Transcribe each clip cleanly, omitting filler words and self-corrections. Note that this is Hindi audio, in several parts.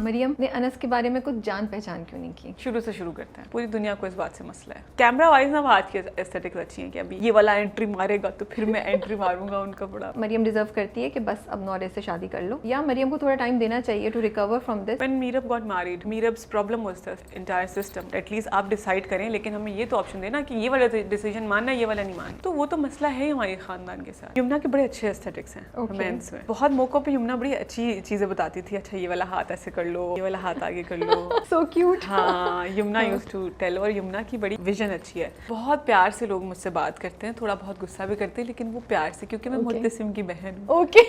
मरियम ने अनस के बारे में कुछ जान पहचान क्यों नहीं की? शुरू से शुरू करते हैं। पूरी दुनिया को इस बात से मसला है। कैमरा वाइज ना आज की एस्थेटिक्स अच्छी है कि अभी ये वाला एंट्री मारेगा तो फिर मैं एंट्री मारूंगा उनका बड़ा। मरियम डिजर्व करती है कि बस अब नौरे से शादी कर लो, या मरियम को थोड़ा टाइम देना चाहिए to recover from this? When Meerab got married, Meerab's problem was the entire system. At least आप डिसाइड करें, लेकिन हमें ये तो ऑप्शन देना कि ये वाला डिसीजन मानना है, ये वाला नहीं मानना। तो वो तो मसला है ही हमारे खानदान के साथ। यमुना के बड़े अच्छे एस्थेटिक्स हैं रोमांस में। बहुत मौकों पे यमुना बड़ी अच्छी चीजें बताती थी। अच्छा ये वाला हाथ ऐसे कर लो, ये वाला हाथ आगे कर लो। So cute. हाँ, यमुना यूज्ड टू टेल। और यमुना की बड़ी विजन अच्छी है। बहुत प्यार से लोग मुझसे बात करते हैं, थोड़ा बहुत गुस्सा भी करते हैं, लेकिन वो प्यार से, क्योंकि मैं मुर्तसिम की बहन हूँ। Okay.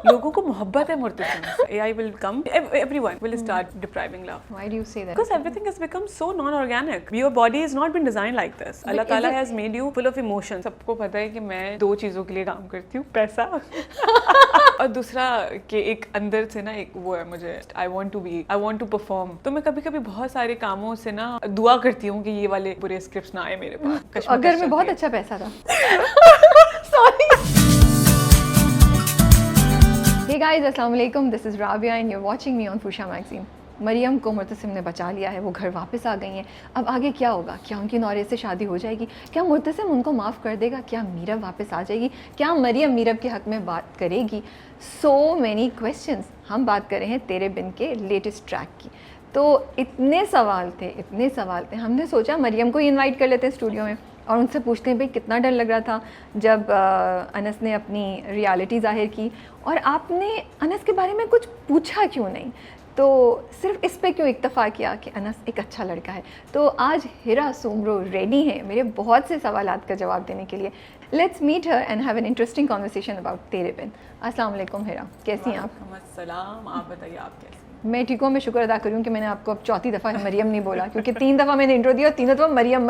लोगों को मोहब्बत है मुर्तसिम से। AI will come, everyone will start depriving love. Why do you say that? Because everything has become so non-organic. Your body has not been designed like this. Allah Taala has made you full of emotion. सबको पता है कि मैं दो चीज़ों के लिए काम करती हूँ, पैसा और दूसरा कि एक अंदर से ना एक वो है मुझे, I want to perform. तो मैं कभी-कभी बहुत सारे कामों से ना दुआ करती हूँ कि ये वाले बुरे स्क्रिप्ट्स ना आए मेरे पास। अगर मैं बहुत अच्छा पैसा था। Sorry. Hey guys, अस्सलाम वालेकुम, this is Rabia and you're watching me on Fusha Magazine. Maryam को मुर्तसिम ने बचा लिया है, वो घर वापस आ गई हैं। अब आगे क्या होगा? क्या उनकी नौरे से शादी हो जाएगी? क्या मुर्तसिम उनको माफ़ कर देगा? क्या मीरब वापस आ जाएगी? क्या मरियम मीरब के हक़ में बात करेगी? So many questions. हम बात कर रहे हैं तेरे बिन के लेटेस्ट ट्रैक की। तो इतने सवाल थे, हमने सोचा मरियम को ही इन्वाइट कर लेते हैं स्टूडियो में और उनसे पूछते हैं भाई कितना डर लग रहा था जब अनस ने अपनी रियलिटी ज़ाहिर की, और आपने अनस के बारे में कुछ पूछा क्यों नहीं? तो सिर्फ इस पे क्यों इक्तफ़ा किया कि अनस एक अच्छा लड़का है? तो आज हिरा सुमरो रेडी है मेरे बहुत से सवालात का जवाब देने के लिए। Let's meet her and have an interesting conversation about Tere Bin. अस्सलाम वालेकुम हिरा, कैसी हैं आप? सलाम, आप बताइए आप कैसी? मैं ठीक हूँ। मैं शुक्र अदा करूँ कि मैंने आपको अब चौथी दफ़ा मरियम नहीं बोला, क्योंकि 3 दफ़ा मैंने इंट्रो दिया और 3 दफ़ा मरियम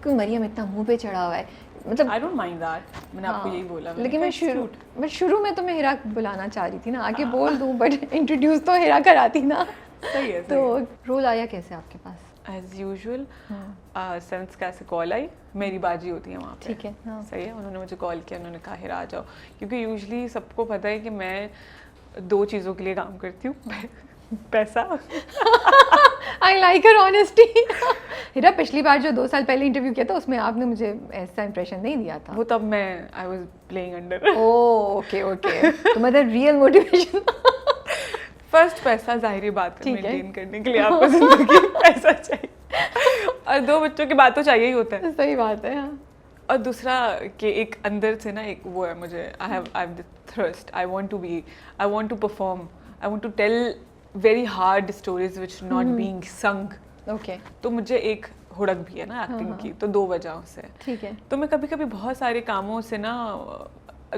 क्यों मरियम इतना मुंह पे चढ़ा हुआ है, मतलब I don't mind that. मैंने आपको यही बोला। लेकिन मैं शुरू में तो मैं हिरा बुलाना चाह रही थी ना, आगे बोल दूँ बट इंट्रोड्यूस तो हिरा कराती ना। सही है। तो रोल आया कैसे आपके पास? एज यूजुअल 7th क्लास से कॉल आई, मेरी बाजी होती है वहाँ पे। ठीक है, हाँ। सही है। उन्होंने मुझे कॉल किया, उन्होंने कहा हिरा आ जाओ, क्योंकि यूजुअली सबको पता है कि मैं 2 चीज़ों के लिए काम करती हूँ, पैसा। I like her honesty. हिरा पिछली बार जो 2 साल पहले इंटरव्यू किया था उसमें आपने मुझे ऐसा इंप्रेशन नहीं दिया था। वो तब मैं I was playing under. Okay तो मतलब रियल मोटिवेशन। फर्स्ट पैसा, जाहिर बात है, मेंटेन करने के लिए आपको जिंदगी में पैसा चाहिए और 2 बच्चों की बात तो चाहिए ही होता है। सही बात है, हाँ। और दूसरा कि एक अंदर से ना एक वो है मुझे, I have the thrust, I want to perform, I want to tell very hard stories which not being sung. Okay. तो मुझे एक हुड़क भी है ना एक्टिंग की, तो 2 वजहों से। ठीक है। तो मैं कभी बहुत सारे कामों से ना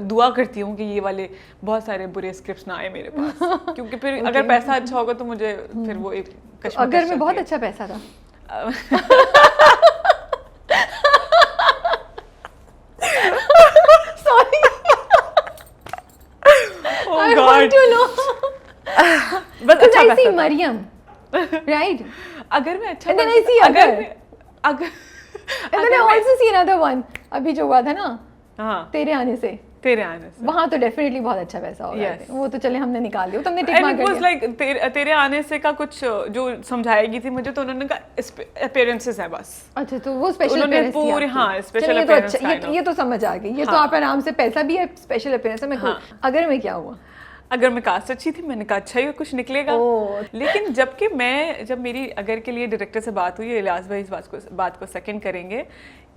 दुआ करती हूँ कि ये वाले बहुत सारे बुरे स्क्रिप्ट्स ना आए मेरे पास, क्योंकि फिर अगर पैसा अच्छा होगा तो मुझे फिर वो एक कश्मकश। अगर मैं बहुत अच्छा पैसा था सॉरी, ओह गॉड, बस अच्छा पैसा मरियम, राइट? अगर मैं अच्छा, and then I see अगर and then I also see another one अभी जो हुआ था ना, हाँ, तेरे आने से वहाँ तो डेफिनेटली बहुत अच्छा पैसा होगा। Yes. वो तो चले हमने निकाल दिया, तुमने टिक मार कर दिया। लाइक तेरे आने से का कुछ जो समझाएगी थी मुझे, तो उन्होंने कहा अपीयरेंसेस है बस। अच्छा, तो वो स्पेशल उन्होंने पूरे, हाँ, स्पेशल अपीयरेंस। ये तो समझ आ गई, ये तो आप आराम से, पैसा भी है, स्पेशल अपीयरेंस है। मैं अगर मैं क्या हुआ, अगर मैं कास्ट अच्छी थी, मैंने कहा अच्छा ही कुछ निकलेगा। लेकिन जब मेरी अगर के लिए डायरेक्टर से बात हुई, इलियास भाई इस बात को सेकंड करेंगे,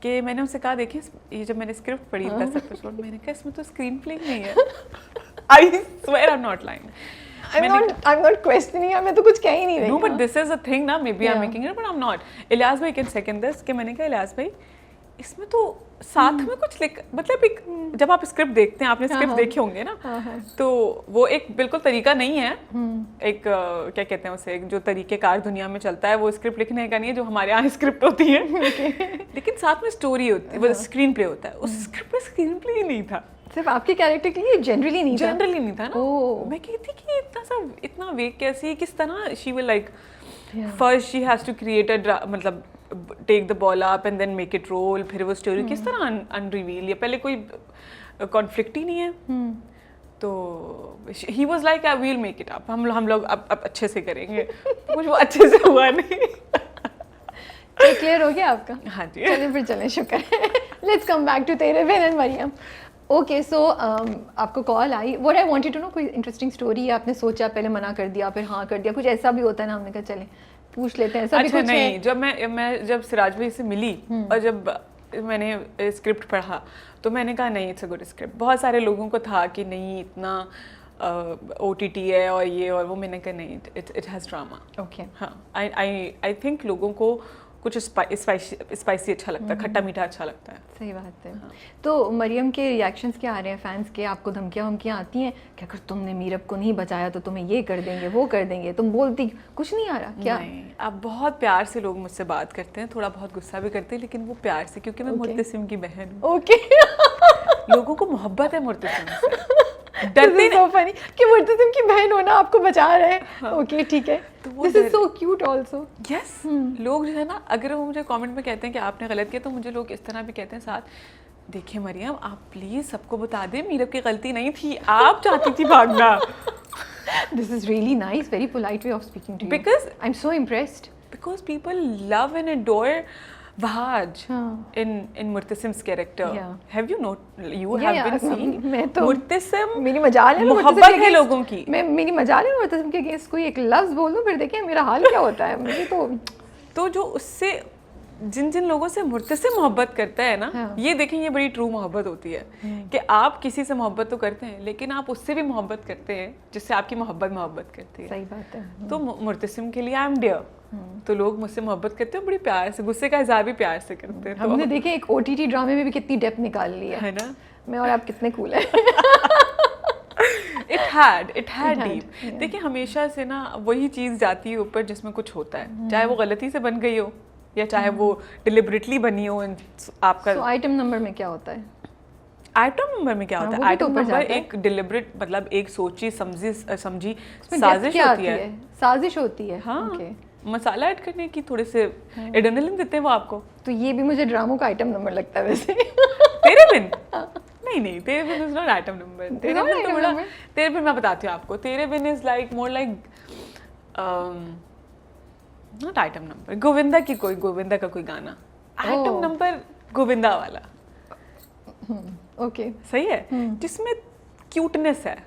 कि मैंने उनसे कहा देखिए ये जब मैंने स्क्रिप्ट पढ़ी 10 एपिसोड, मैंने कहा इसमें तो स्क्रीन प्ले नहीं है। I swear I am not lying, I'm not questioning, मैं तो कुछ कह ही नहीं रही। No, but this is a thing ना, maybe I'm making it, but I'm not. Ilyas भाई can second this, कि मैंने कहा इलियास भाई इसमें तो साथ में कुछ मतलब एक, जब आप स्क्रिप्ट देखते हैं, आपने स्क्रिप्ट देखे होंगे ना, तो वो एक बिल्कुल तरीका नहीं है, एक क्या कहते हैं उसे, एक जो तरीकेकार दुनिया में चलता है, वो स्क्रिप्ट लिखने का नहीं है जो हमारे यहाँ स्क्रिप्ट होती है। लेकिन साथ में स्टोरी होती है, वो स्क्रीन प्ले होता है। उस स्क्रिप्ट में स्क्रीन प्ले ही नहीं था, सिर्फ आपके कैरेक्टर के लिए जनरली नहीं था ना। मैं कहती कि इतना वेग कैसी, किस तरह she will like first she has to create a, मतलब take the ball up and then make it roll, फिर वो स्टोरी किस तरह अनरिवील, या पहले कोई कॉन्फ्लिक्ट ही नहीं है। तो he was like I will make it up, हम लोग अब अच्छे से करेंगे। कुछ वो अच्छे से हुआ नहीं। क्लियर हो गया आपका? हाँ जी। चलें फिर चलें, शुक्र है। Let's come back to Tere Bin and Mariam. Okay so आपको कॉल आई, what I wanted to know, कोई इंटरेस्टिंग स्टोरी है? आपने सोचा, पहले मना कर दिया, फिर हाँ कर दिया, कुछ ऐसा भी होता है ना? हमने कहा चलें पूछ लेते हैं, ऐसा भी अच्छा कुछ नहीं, है? जब जब सिराज भाई से मिली और जब मैंने स्क्रिप्ट पढ़ा तो मैंने कहा नहीं, इट्स अ गुड स्क्रिप्ट। बहुत सारे लोगों को था कि नहीं इतना OTT है और ये और वो, मैंने कहा नहीं, इट हैज़ ड्रामा। ओके हाँ, आई थिंक लोगों को कुछ स्पाइसी अच्छा लगता है, खट्टा मीठा अच्छा लगता है। सही बात है। हाँ। तो मरियम के रिएक्शंस क्या आ रहे हैं फैंस के? आपको धमकियाँ वमकियाँ आती हैं कि अगर तुमने मीरब को नहीं बचाया तो तुम्हें ये कर देंगे, वो कर देंगे? तुम बोलती कुछ नहीं आ रहा क्या? नहीं, अब बहुत प्यार से लोग मुझसे बात करते हैं, थोड़ा बहुत गुस्सा भी करते हैं, लेकिन वो प्यार से, क्योंकि मैं मुर्तसिम की बहन हूँ। ओके लोगों को मोहब्बत है मुर्तसिम से। डरते सो फनी कि मुर्तसिम की बहन होना आपको बचा रहे हैं। ओके ठीक है, तो वो this is so cute also. Yes, लोग जो है ना, अगर वो मुझे कमेंट में कहते हैं कि आपने गलत किया, तो मुझे लोग इस तरह भी कहते हैं साथ, देखिए मरियम आप प्लीज सबको बता दें मीरब की गलती नहीं थी, आप चाहती थी भागना। This is really nice, very polite way of speaking to you. Because- I am so impressed. Because people love and adore Vahaj हाँ। in Murtasim's character. Yeah. Have you Yeah, have been yeah, seeing मैं तो Murtasim मेरी मजाल है मोहब्बत है लोगों की। मैं मेरी मजाल है मुर्तसिम के अगेंस्ट कोई एक लफ्ज बोल दूं, फिर देखिए मेरा हाल क्या होता है। मुझे तो जो उससे जिन जिन लोगों से मुर्तसिम मोहब्बत करता है ना, हाँ। ये देखें, ये बड़ी ट्रू मोहब्बत होती है कि आप किसी से मोहब्बत तो करते हैं, लेकिन आप उससे भी मोहब्बत करते हैं जिससे आपकी मोहब्बत करती है। सही बात है। तो मुर्तसिम के लिए आई एम डियर, तो लोग मुझसे मोहब्बत करते हैं बड़ी प्यार से, गुस्से का इजहार भी प्यार से करते हैं। हमने देखे एक OTT ड्रामे में भी कितनी डेप्थ निकाल ली है ना, मैं और आप कितने कूल हैं। It had deep. देखिए हमेशा से ना वही चीज़ जाती है ऊपर जिसमें कुछ होता है, चाहे वो गलती से बन गई हो या चाहे वो डिलिबरेटली बनी हो। आपका तो आइटम नंबर में क्या होता है? आइटम नंबर में क्या होता है? वो भी तो आइटम ऊपर नंबर जाता है। एक डिलिबरेट, मतलब एक सोची समझी उसमें साजिश depth क्या होती आती है। साजिश होती है। हाँ, Okay. मसाला ऐड करने की, थोड़े से एड्रेनलिन देते हैं वो आपको। तो ये भी मुझे ड्रामों का आइटम नंबर लगता है वैसे। तेरे बिन नहीं, तेरे बिन इज नॉट आइटम नंबर। तेरे not बिन तो item बड़ा, number? तेरे बिन मैं बताती हूँ आपको, तेरे बिन is like more like not item number, Govinda का कोई गाना आइटम नंबर गोविंदा वाला। ओके सही है, जिसमें क्यूटनेस है,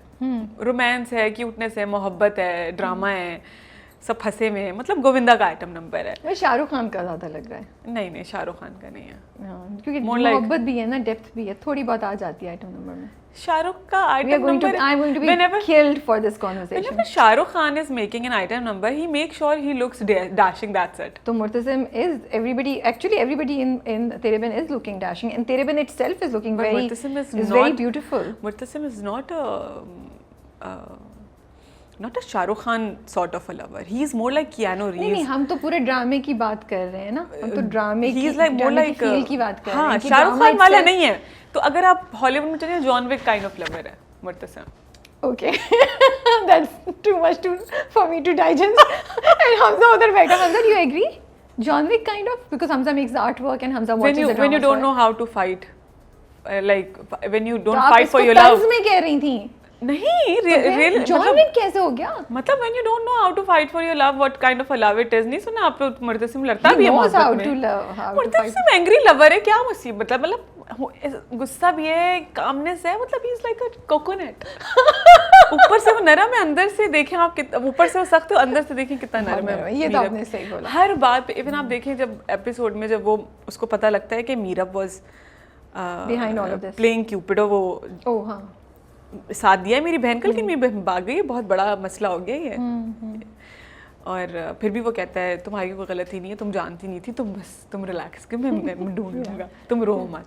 रोमांस है, क्यूटनेस है, मोहब्बत है, ड्रामा है, सब फंसे में, मतलब गोविंदा का आइटम नंबर है। मुझे शाहरुख खान का ज्यादा लग रहा है। नहीं, शाहरुख खान का नहीं है। हाँ, क्योंकि More like- मोहब्बत भी है ना, डेप्थ भी है, थोड़ी बहुत आ जाती है आइटम नंबर में। शाहरुख का We are item going to, number, I'm going to be whenever killed for this conversation. whenever Shahrukh Khan is making an item number, he makes sure he looks dashing. That's it. So Murtasim is everybody in Tere Bin is looking dashing, and Tere Bin itself is looking But very Murtasim is very not- beautiful. Murtasim is not a Shahrukh Khan sort of a lover. He is more like Keanu नहीं Reeves. हम तो पूरे ड्रामे की बात कर रहे हैं ना, हम तो ड्रामे He की is like more ड्रामे की like फील की बात कर रहे हाँ, हैं कि शाहरुख drama खान वाला itself- नहीं है। तो अगर आप हॉलीवुड में चलिए, John Wick kind of lover है Murtasim. Okay, that's too much for me to digest. And Hamza उधर बैठा, Hamza, do you agree? John Wick kind of, because Hamza makes the artwork and Hamza watches the drama. When you don't know how to fight, like when you तो don't आप fight for इसको your तर्ज love. में कह रही थी। नहीं, real जॉन विक कैसे हो गया? मतलब when you don't know how to fight for your love, what kind of a love it is, नहीं सुना आप लोग? मुर्तसिम लड़ता भी है knows how मोहब्बत to में। love, how to fight. Murtasim angry lover है, क्या मुसीबत है? मतलब गुस्सा भी है, कामनेस है, मतलब ही इज लाइक अ कोकोनट। ऊपर से वो नरम है, अंदर से देखें आप कितना, ऊपर से वो सख्त है, अंदर से देखें कितना नरम है। ये तो आपने सही बोला। हर बात पे, इवन आप देखें जब एपिसोड में जब वो उसको पता लगता है कि Meerab was Behind all of this. Playing क्यूपिडो, वो ओह हाँ, साथ दिया है मेरी बहन का, लेकिन मेरी बहन भाग गई, बहुत बड़ा मसला हो गया ये। और फिर भी वो कहता है तुम्हारी कोई गलती नहीं है, तुम जानती नहीं थी, तुम रिलैक्स कर, मैं ढूंढ लूंगा, तुम रो मत।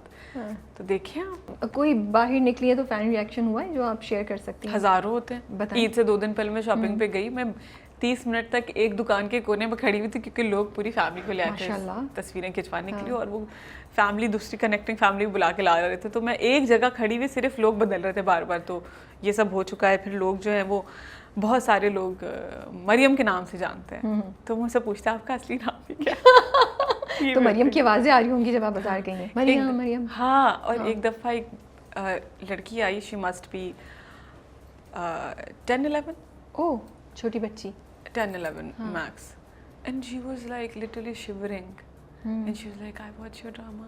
तो देखिए आप, कोई बाहर निकली है तो फैन रिएक्शन हुआ है जो आप शेयर कर सकती हैं? हजारों होते हैं। बताएं। ईद से 2 दिन पहले मैं शॉपिंग पे गई, मैं 30 मिनट तक एक दुकान के कोने में खड़ी हुई थी, क्योंकि लोग पूरी फैमिली को ले आए थे माशाल्लाह। तस्वीरें खिंचवाने के लिए, और वो फैमिली, दूसरी कनेक्टिंग फैमिली बुला के ला रहे थे। तो मैं एक जगह खड़ी हुई, सिर्फ लोग बदल रहे थे बार बार। तो ये सब हो चुका है। फिर लोग जो है वो, बहुत सारे लोग मरियम के नाम से जानते हैं, तो मुझसे पूछते हैं आपका असली नाम भी क्या? ये तो मैं- मरियम की आवाजें आ रही होंगी जब आप बाजार गई हैं, मरियम मरियम। हाँ, और एक दफ़ा एक लड़की आई, शी मस्ट बी 10-11 ओह, छोटी बच्ची। 10-11 max, and she was like literally shivering, and she was like, I watch your drama,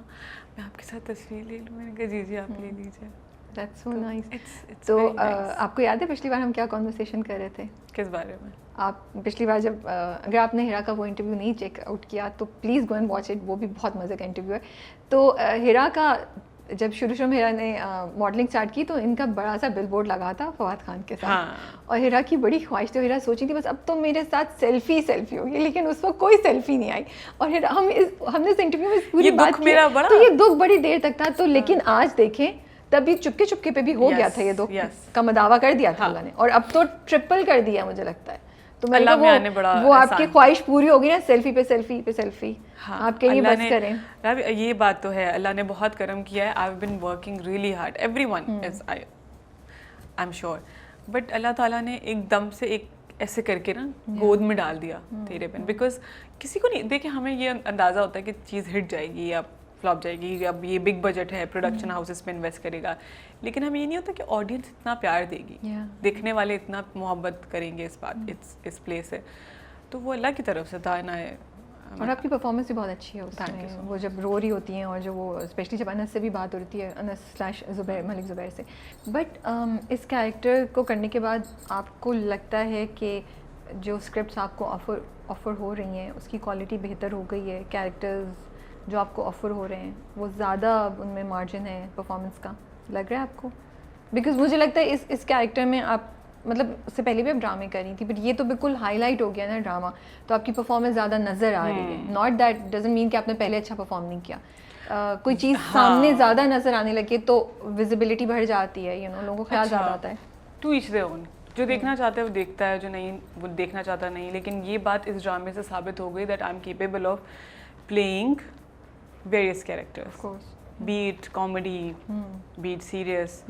मैं आपके साथ तस्वीर ले लूँ। मैंने कहा जी जी आप ले लीजिए। That's so nice. It's तो very nice. आपको याद है पिछली बार हम क्या कॉन्वर्सेशन कर रहे थे? किस बारे में? आप पिछली बार जब अगर आपने हिरा का वो इंटरव्यू नहीं चेक आउट किया तो please go and watch it, वो भी बहुत मज़े का इंटरव्यू है। तो हिरा का जब शुरू में हिरा ने मॉडलिंग स्टार्ट की तो इनका बड़ा सा बिलबोर्ड लगा था फवाद खान के साथ। हाँ। और हिरा की बड़ी ख्वाहिश थी, हिरा सोची थी बस अब तो मेरे साथ सेल्फी होगी, लेकिन उस वक्त कोई सेल्फी नहीं आई। और हिरा हमने इस इंटरव्यू में पूरी बात की तो ये दुख बड़ी देर तक था। तो लेकिन आज देखें तभी चुपके पे भी हो गया था ये दुख का मदावा कर दिया था अल्लाह ने, और अब तो ट्रिपल कर दिया मुझे लगता है। तो मैंने वो आपकी ख्वाहिश पूरी होगी ना, सेल्फी पे सेल्फी। हाँ, आपके लिए बस करें। ये बात तो है, अल्लाह ने बहुत करम किया है। I have been working really hard, everyone is, I am sure, but Allah Taala ने एकदम से एक ऐसे करके ना गोद में डाल दिया तेरे पे, बिकॉज किसी को नहीं देखे, हमें ये अंदाज़ा होता है कि चीज़ हिट जाएगी या फ्लॉप जाएगी, अब ये बिग बजट है, प्रोडक्शन हाउसेस पे इन्वेस्ट करेगा, लेकिन हमें ये नहीं होता कि ऑडियंस इतना प्यार देगी, देखने वाले इतना मोहब्बत करेंगे इस प्ले से। तो वो अल्लाह की तरफ से था ना है। और आपकी परफॉर्मेंस भी बहुत अच्छी है उसमें, वो जब रो रही होती हैं और जो वो स्पेशली जब अनस से भी बात हो रही है, अनस/ज़ुबैर, मलिक ज़ुबैर से। बट इस कैरेक्टर को करने के बाद आपको लगता है कि जो स्क्रिप्ट्स आपको ऑफ़र हो रही हैं उसकी क्वालिटी बेहतर हो गई है, कैरेक्टर्स जो आपको ऑफ़र हो रहे हैं वो ज़्यादा उनमें मार्जिन है परफॉर्मेंस का, लग रहा है आपको? बिकॉज मुझे लगता है इस कैरेक्टर में आप, मतलब उससे पहले भी आप ड्रामे कर रही थी, बट ये तो बिल्कुल हाईलाइट हो गया ना ड्रामा, तो आपकी परफॉर्मेंस ज़्यादा नज़र आ रही है। नॉट दैट डजंट मीन कि आपने पहले अच्छा परफॉर्म नहीं किया, कोई चीज़ सामने ज़्यादा नज़र आने लगे तो विजिबिलिटी बढ़ जाती है, लोगों को ख्याल ज़्यादा आता है। टू ईच देयर ओन, जो देखना चाहता है वो देखता है, जो नहीं वो देखना चाहता नहीं। लेकिन ये बात इस ड्रामे से साबित हो गई that I am capable of playing various characters, be it comedy, be it serious.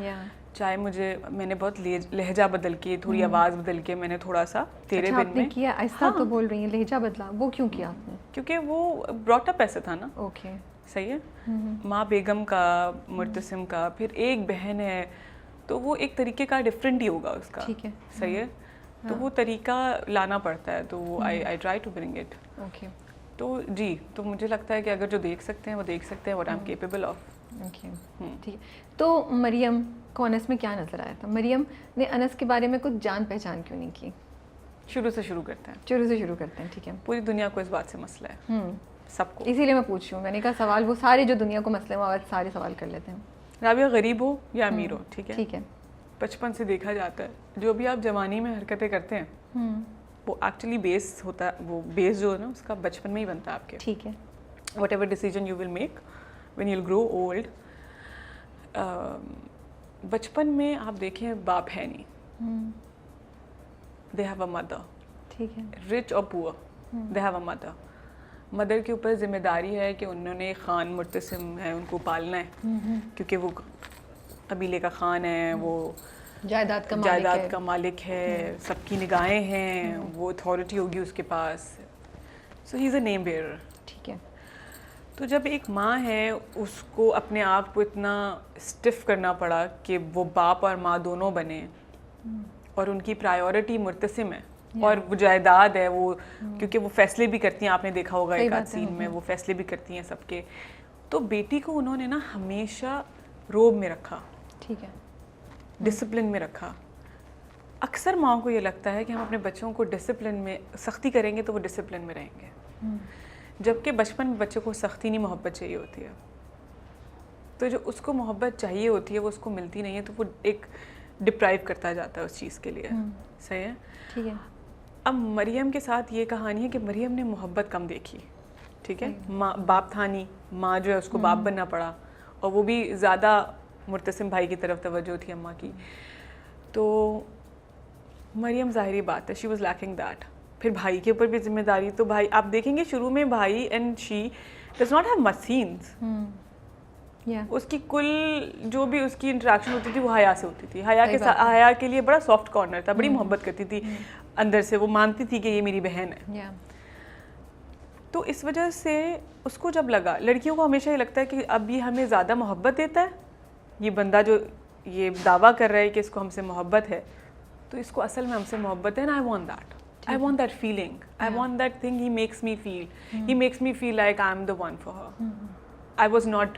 चाहे मैंने बहुत लहजा बदल के, थोड़ी आवाज़ बदल के, मैंने थोड़ा सा तेरे बिन में किया। ऐसा तो बोल रही है लहजा बदला, वो क्यों किया आपने? क्योंकि वो ब्रॉट अप ऐसे था ना। ओके, सही है। माँ बेगम का, मुर्तसिम का, फिर एक बहन है, तो वो एक तरीके का डिफरेंट ही होगा उसका। ठीक है, सही है। तो वो तरीका लाना पड़ता है, तो वो I try to bring it. Okay. तो जी, तो मुझे लगता है कि अगर जो देख सकते हैं वो देख सकते हैं, what I am capable of. Okay, ठीक है। तो मरियम को अनस में क्या नज़र आया था? मरियम ने अनस के बारे में कुछ जान पहचान क्यों नहीं की? शुरू से शुरू करते हैं, ठीक है। पूरी दुनिया को इस बात से मसला है, सबको, इसीलिए मैं पूछ रही हूँ। मैंने कहा सवाल वो सारे जो दुनिया को मसले में, सारे सवाल कर लेते हैं। राबिया गरीब हो या अमीर हो, ठीक है, बचपन से देखा जाता है जो भी आप जवानी में हरकतें करते हैं वो एक्चुअली बेस होता है, वो बेस जो है ना उसका बचपन में ही बनता है आपके। ठीक है। What ever decision you will make when you will grow old, बचपन में आप देखें बाप है नहीं, दे हैव अ मदर, ठीक है, रिच और poor, they have a mother. Mother के ऊपर जिम्मेदारी है कि उन्होंने खान मुर्तसिम है उनको पालना है, क्योंकि वो कबीले का खान है, वो जायदाद का मालिक है, सबकी निगाहें हैं, वो अथॉरिटी होगी उसके पास, so he is a name bearer. ठीक है। तो जब एक माँ है उसको अपने आप को इतना स्टिफ करना पड़ा कि वो बाप और माँ दोनों बने, और उनकी प्रायोरिटी मुर्तसिम है और वो जायदाद है, वो क्योंकि वो फैसले भी करती हैं, आपने देखा होगा एक आध सीन में वो फैसले भी करती हैं सबके। तो बेटी को उन्होंने ना हमेशा रोब में रखा, ठीक है, डिसिप्लिन में रखा। अक्सर माओ को ये लगता है कि हम अपने बच्चों को डिसिप्लिन में, सख्ती करेंगे तो वो डिसिप्लिन में रहेंगे, जबकि बचपन में बच्चे को सख्ती नहीं मोहब्बत चाहिए होती है। तो जो उसको मोहब्बत चाहिए होती है वो उसको मिलती नहीं है, तो वो एक डिप्राइव करता जाता है उस चीज़ के लिए। सही है, ठीक है। अब मरियम के साथ ये कहानी है कि मरियम ने मोहब्बत कम देखी, ठीक है, माँ बाप था नहीं, माँ जो है उसको बाप बनना पड़ा, और वो भी ज़्यादा मुर्तसिम भाई की तरफ तवज्जो थी अम्मा की। तो मरियम ज़ाहिरी बात है शी वाज लैकिंग दैट। फिर भाई के ऊपर भी जिम्मेदारी, तो भाई आप देखेंगे शुरू में भाई and she does not have much scenes, उसकी कुल जो भी उसकी इंटरेक्शन होती थी वो हया से होती थी, हया के लिए बड़ा सॉफ्ट कॉर्नर था, बड़ी मोहब्बत करती थी अंदर से, वो मानती थी कि ये मेरी बहन है। तो इस वजह से उसको जब लगा, लड़कियों को हमेशा ये लगता है कि अब ये हमें ज़्यादा मोहब्बत देता है, ये बंदा जो ये दावा कर रहा है कि इसको हमसे मोहब्बत है, तो इसको असल में हमसे मोहब्बत है, and I want that, I want that feeling. I want that thing he makes me feel. He makes me feel like I'm the one for her. I was not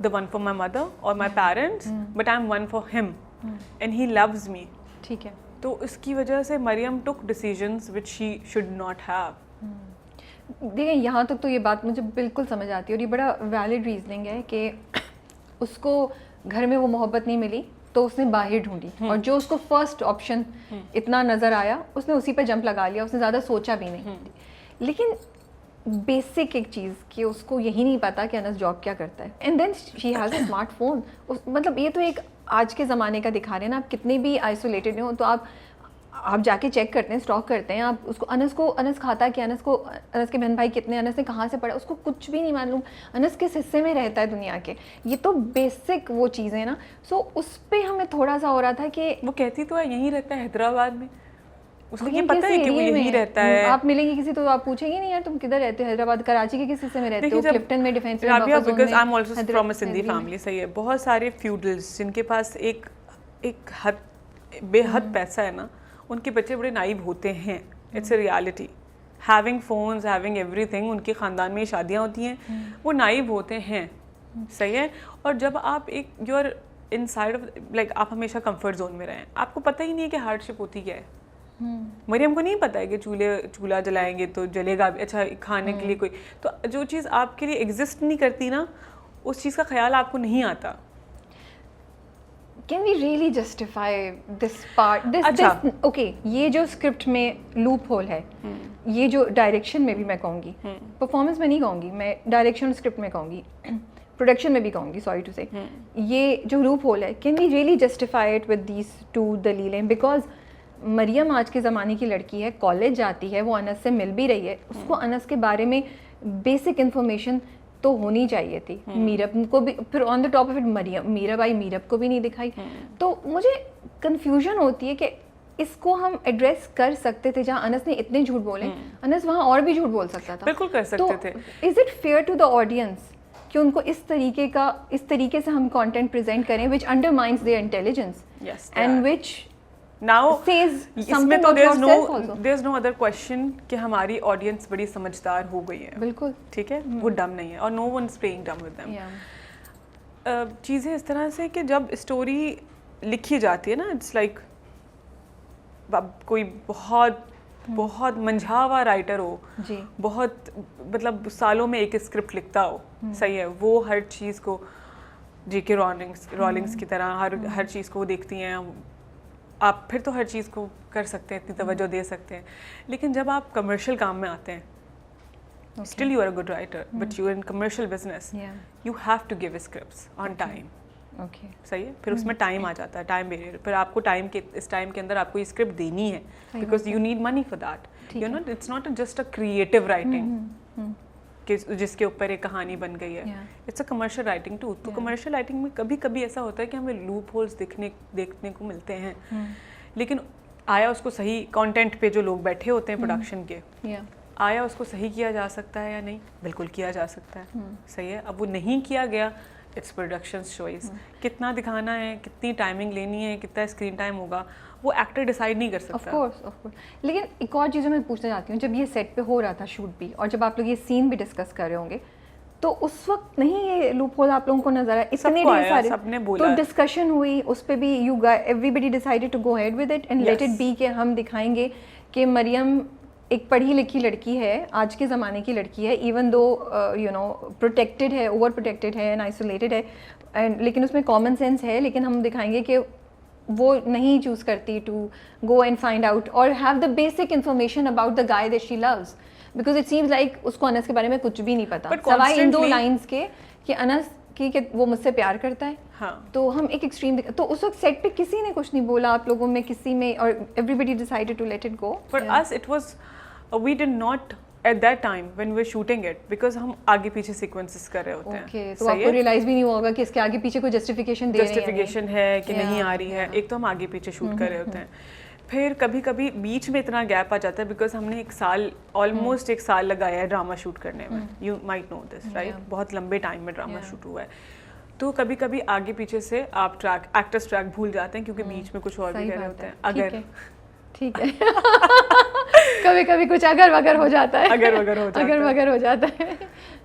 the one for my mother or my parents, but I'm one for him. And he loves me. ठीक है. तो इसकी वजह से Maryam took decisions which she should not have. देखिए यहाँ तक तो ये बात मुझे बिल्कुल समझ आती है और ये बड़ा वैलिड रीजनिंग है कि उसको घर में वो मोहब्बत नहीं मिली तो उसने बाहर ढूंढी और जो उसको फर्स्ट ऑप्शन इतना नज़र आया उसने उसी पे जंप लगा लिया, उसने ज़्यादा सोचा भी नहीं. लेकिन बेसिक एक चीज़ कि उसको यही नहीं पता कि अनस जॉब क्या करता है. And then she has a smartphone. मतलब ये तो एक आज के ज़माने का दिखा रहे हैं ना. आप कितने भी आइसोलेटेड हो तो आप जाके चेक करते हैं, स्टॉक करते हैं. आप उसको अनस खाता है कि अनस के बहन भाई कितने, अनस ने कहाँ से पढ़ा, उसको कुछ भी नहीं मालूम. अनस किस हिस्से में रहता है दुनिया के. ये तो बेसिक वो चीज़ें ना. सो उस पर हमें थोड़ा सा हो रहा था कि वो कहती तो है यहीं रहता है हैदराबाद में, उसको ये पता है कि वो यहीं रहता है. आप मिलेंगे किसी तो आप पूछेंगे नहीं यार तुम किधर रहते हो, हैदराबाद कराची के किस हिस्से में रहते हो, क्लिफ्टन में, डिफेंस में, Rabia, because I am also from a Sindhi family. सही है. बहुत सारे फ्यूडल्स जिनके पास एक हद बेहद पैसा है ना, उनके बच्चे बड़े नाइव होते हैं. It's a reality. Having phones, having everything, उनके ख़ानदान में शादियाँ होती हैं, वो नाइव होते हैं. सही है. और जब आप एक you are inside of like आप हमेशा कंफर्ट जोन में रहें, आपको पता ही नहीं है कि हार्डशिप होती क्या है. मरियम को नहीं पता है कि चूल्हा जलाएंगे तो जलेगा अच्छा खाने के लिए कोई. तो जो चीज़ आपके लिए एग्जिस्ट नहीं करती ना, उस चीज़ का ख्याल आपको नहीं आता. Can we really justify this part? Okay, ये जो स्क्रिप्ट में लूप होल है, ये जो डायरेक्शन में भी मैं कहूँगी, परफॉर्मेंस में नहीं कहूँगी, मैं डायरेक्शन स्क्रिप्ट में कहूँगी, प्रोडक्शन में भी कहूँगी, सॉरी टू से, ये जो लूप होल है, can we really justify it with these two दलीलें? बिकॉज मरियम आज के ज़माने की लड़की है, कॉलेज जाती है, वो अनस से मिल भी रही है, उसको अनस के बारे में बेसिक इन्फॉर्मेशन तो होनी चाहिए थी. मीरब को भी, फिर on the top of it Meerab को भी नहीं दिखाई. तो मुझे कंफ्यूजन होती है कि इसको हम एड्रेस कर सकते थे जहाँ अनस ने इतने झूठ बोले. अनस वहाँ और भी झूठ बोल सकता था. बिल्कुल कर सकते थे. Is it fair to the audience कि उनको इस तरीके से हम कंटेंट प्रेजेंट करें which undermines their intelligence and which Now, इसमें तो there's no other question कि हमारी ऑडियंस बड़ी समझदार हो गई है. बिल्कुल. ठीक है. वो डम नहीं है और no one's playing dumb with them. चीज़ें इस तरह से कि जब स्टोरी लिखी जाती है ना, इट्स लाइक कोई बहुत मंझा हुआ राइटर हो जी, बहुत मतलब सालों में एक स्क्रिप्ट लिखता हो. सही है. वो हर चीज़ को J.K. रॉलिंग्स की तरह हर चीज़ को देखती हैं. आप फिर तो हर चीज़ को कर सकते हैं, इतनी तवज्जो दे सकते हैं. लेकिन जब आप कमर्शियल काम में आते हैं, still you are a good writer, but you are in commercial business, you have to give scripts on time. सही है. फिर उसमें टाइम आ जाता है, टाइम बैरियर. फिर आपको इस टाइम के अंदर आपको ये स्क्रिप्ट देनी है, because you need money for that. You know, it's not just a creative writing जिसके ऊपर एक कहानी बन गई है. It's a commercial writing too. तो कमर्शियल राइटिंग में कभी कभी ऐसा होता है कि हमें लूप होल्स देखने को मिलते हैं. लेकिन आया उसको सही कंटेंट पे जो लोग बैठे होते हैं प्रोडक्शन के, आया उसको सही किया जा सकता है या नहीं? बिल्कुल किया जा सकता है. सही है. अब वो नहीं किया गया, इट्स प्रोडक्शन चॉइस. कितना दिखाना है, कितनी टाइमिंग लेनी है, कितना स्क्रीन टाइम होगा, वो एक्टर डिसाइड नहीं कर सकता. Of course. लेकिन एक और चीज़ मैं पूछना चाहती हूँ, जब ये सेट पे हो रहा था शूट भी, और जब आप लोग ये सीन भी डिस्कस कर रहे होंगे, तो उस वक्त नहीं ये लूप होल आप लोगों को नजर आया? इतने ढेर सारे सबने बोला, तो डिस्कशन हुई उस पर भी, everybody decided to go ahead with it and let it be कि हम दिखाएंगे कि मरियम एक पढ़ी लिखी लड़की है, आज के ज़माने की लड़की है, even though you know protected है, ओवर प्रोटेक्टेड है एंड आइसोलेटेड है, एंड लेकिन उसमें कॉमन सेंस है. लेकिन हम दिखाएंगे कि वो नहीं चूज़ करती to go and find out और have the basic information about the guy that she loves, because it seems like उसको अनस के बारे में कुछ भी नहीं पता, सवाई इन 2 लाइन्स के कि अनस की कि वो मुझसे प्यार करता है. हाँ. तो हम एक एक्सट्रीम, तो उस वक्त सेट पे किसी ने कुछ नहीं बोला आप लोगों में किसी में, और everybody decided to let it go. For us it was, we did not at that time when we were shooting it, because हम आगे पीछे सीक्वेंसेस कर रहे होते हैं. तो आपको रियलाइज भी नहीं होगा कि इसके आगे पीछे कोई जस्टिफिकेशन है कि नहीं आ रही है. एक तो हम आगे पीछे शूट कर रहे होते हैं, फिर कभी कभी बीच में इतना गैप आ जाता है, बिकॉज हमने ऑलमोस्ट एक साल लगाया है ड्रामा शूट करने में. You might know this right. बहुत लंबे टाइम में ड्रामा शूट हुआ है. तो कभी कभी आगे पीछे से आप एक्टर्स ट्रैक भूल जाते हैं, क्योंकि बीच में कुछ और भी कर रहे होते हैं. ठीक है। कभी कभी कुछ अगर वगर हो जाता है, अगर वगर हो जाता अगर है। वगर हो जाता है।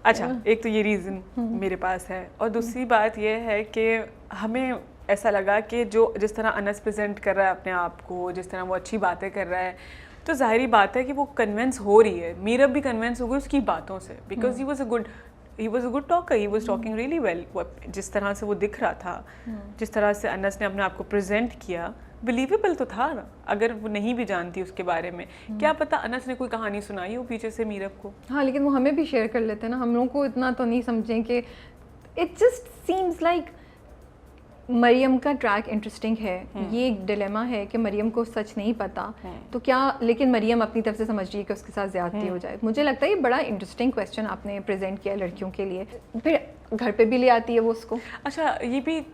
अच्छा, एक तो ये रीज़न मेरे पास है, और दूसरी बात ये है कि हमें ऐसा लगा कि जो जिस तरह अनस प्रेजेंट कर रहा है अपने आप को, जिस तरह वो अच्छी बातें कर रहा है, तो जाहिर बात है कि वो कन्विंस हो रही है। मीरब भी कन्विंस हो गई उसकी बातों से, because he was a good talker, he was talking really well. जिस तरह से वो दिख रहा था, जिस तरह से अनस ने अपने आप को प्रेजेंट किया, बिलीवेबल तो था ना। अगर वो नहीं भी जानती उसके बारे में, क्या पता अनस ने कोई कहानी सुनाई हो पीछे से मीरब को। हाँ, लेकिन वो हमें भी शेयर कर लेते हैं ना, हम लोगों को इतना तो नहीं समझें कि it just seems like Mariam का ट्रैक इंटरेस्टिंग है। ये एक डिलेमा है कि मरियम को सच नहीं पता, तो क्या, लेकिन मरियम अपनी तरफ से समझ रही है कि उसके साथ ज्यादती हो जाए। मुझे लगता है ये बड़ा इंटरेस्टिंग क्वेश्चन आपने प्रेजेंट किया लड़कियों के लिए। फिर घर पे भी ले आती है वो उसको। अच्छा, ये भी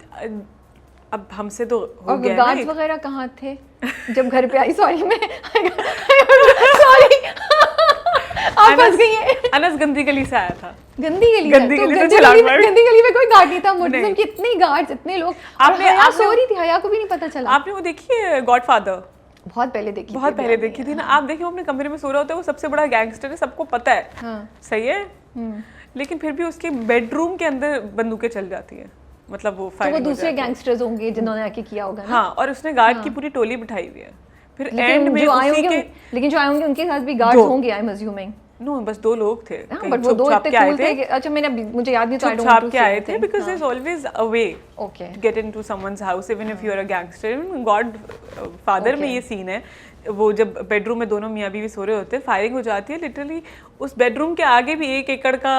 अब हमसे तो हो और गया गार्ड्स वगैरह कहाँ थे जब घर पे आई? सॉरी मैं सॉरी आप फंस गई हैं। अनस गंदी गली से आया था। गंदी गली गंदी तो गली से गंदी छलांग गली मारी। गंदी गली में कोई गार्ड नहीं था। मुर्तज़म नहीं। की इतने गार्ड्स, इतने लोग, और आपने हया सो रही थी, हया को भी नहीं पता चला। आपने वो देखी है गॉडफादर? बहुत पहले देखी, बहुत पहले देखी थी ना। आप देखिए वो अपने कमरे में सो रहा होता है, वो सबसे बड़ा गैंगस्टर है, सबको पता है। हाँ। सही है, लेकिन फिर भी उसके बेडरूम के अंदर बंदूकें चल जाती है, मतलब वो तो वो फायरिंग हो दूसरे जाती है। गैंगस्टर्स होंगे जिन्होंने आके किया होगा ना। हाँ, और उसने गार्ड की पूरी टोली बिठाई हुई है। फिर एंड लेकिन में जो आए उसी होंगे, के लेकिन जो आए होंगे उनके साथ भी गार्ड्स होंगे, आई एम अज्यूमिंग। नो, बस 2 लोग थे। हाँ, कहीं बट वो दो छुप-छाप इतने के आए कूल थे थे। कि अच्छा मुझे याद नहीं, तो आई डोंट छुप-छाप के आए थे, because there's always a way okay to get into someone's house even if you're a gangster. Godfather में ये सीन है, वो जब बेडरूम में दोनों मियाँ बीवी सो रहे होते हैं, फायरिंग हो जाती है लिटरली। उस बेडरूम के आगे भी 1 एकड़ का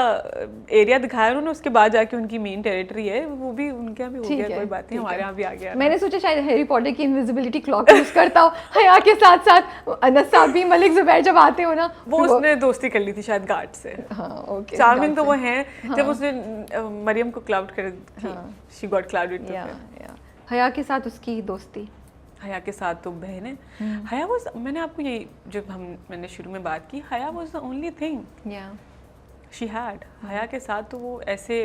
एरिया दिखाया उन्होंने, उसके बाद जाके उनकी मेन टेरिटरी है, वो भी उनके यहाँ भी हो ठीक गया। है, कोई बात नहीं, हमारे यहाँ भी आ गया। मैंने सोचा शायद हैरी पॉटर की इनविजिबिलिटी क्लॉक यूज करता हो हया के साथ साथ। अनस साहब भी, मलिक जुबैर जब आते हो ना, वो उसने दोस्ती कर ली थी शायद गार्ड से। हाँ ओके, चार्मिंग तो वो हैं, जब उसने मरियम को क्लाउड कर दी, शी गॉट क्लाउडेड टू या हया के साथ उसकी दोस्ती। हया के साथ तो बहन है। हया वाज, मैंने आपको ये जब मैंने शुरू में बात की, हया वाज द ओनली थिंग या शी हैड। हया के साथ तो वो ऐसे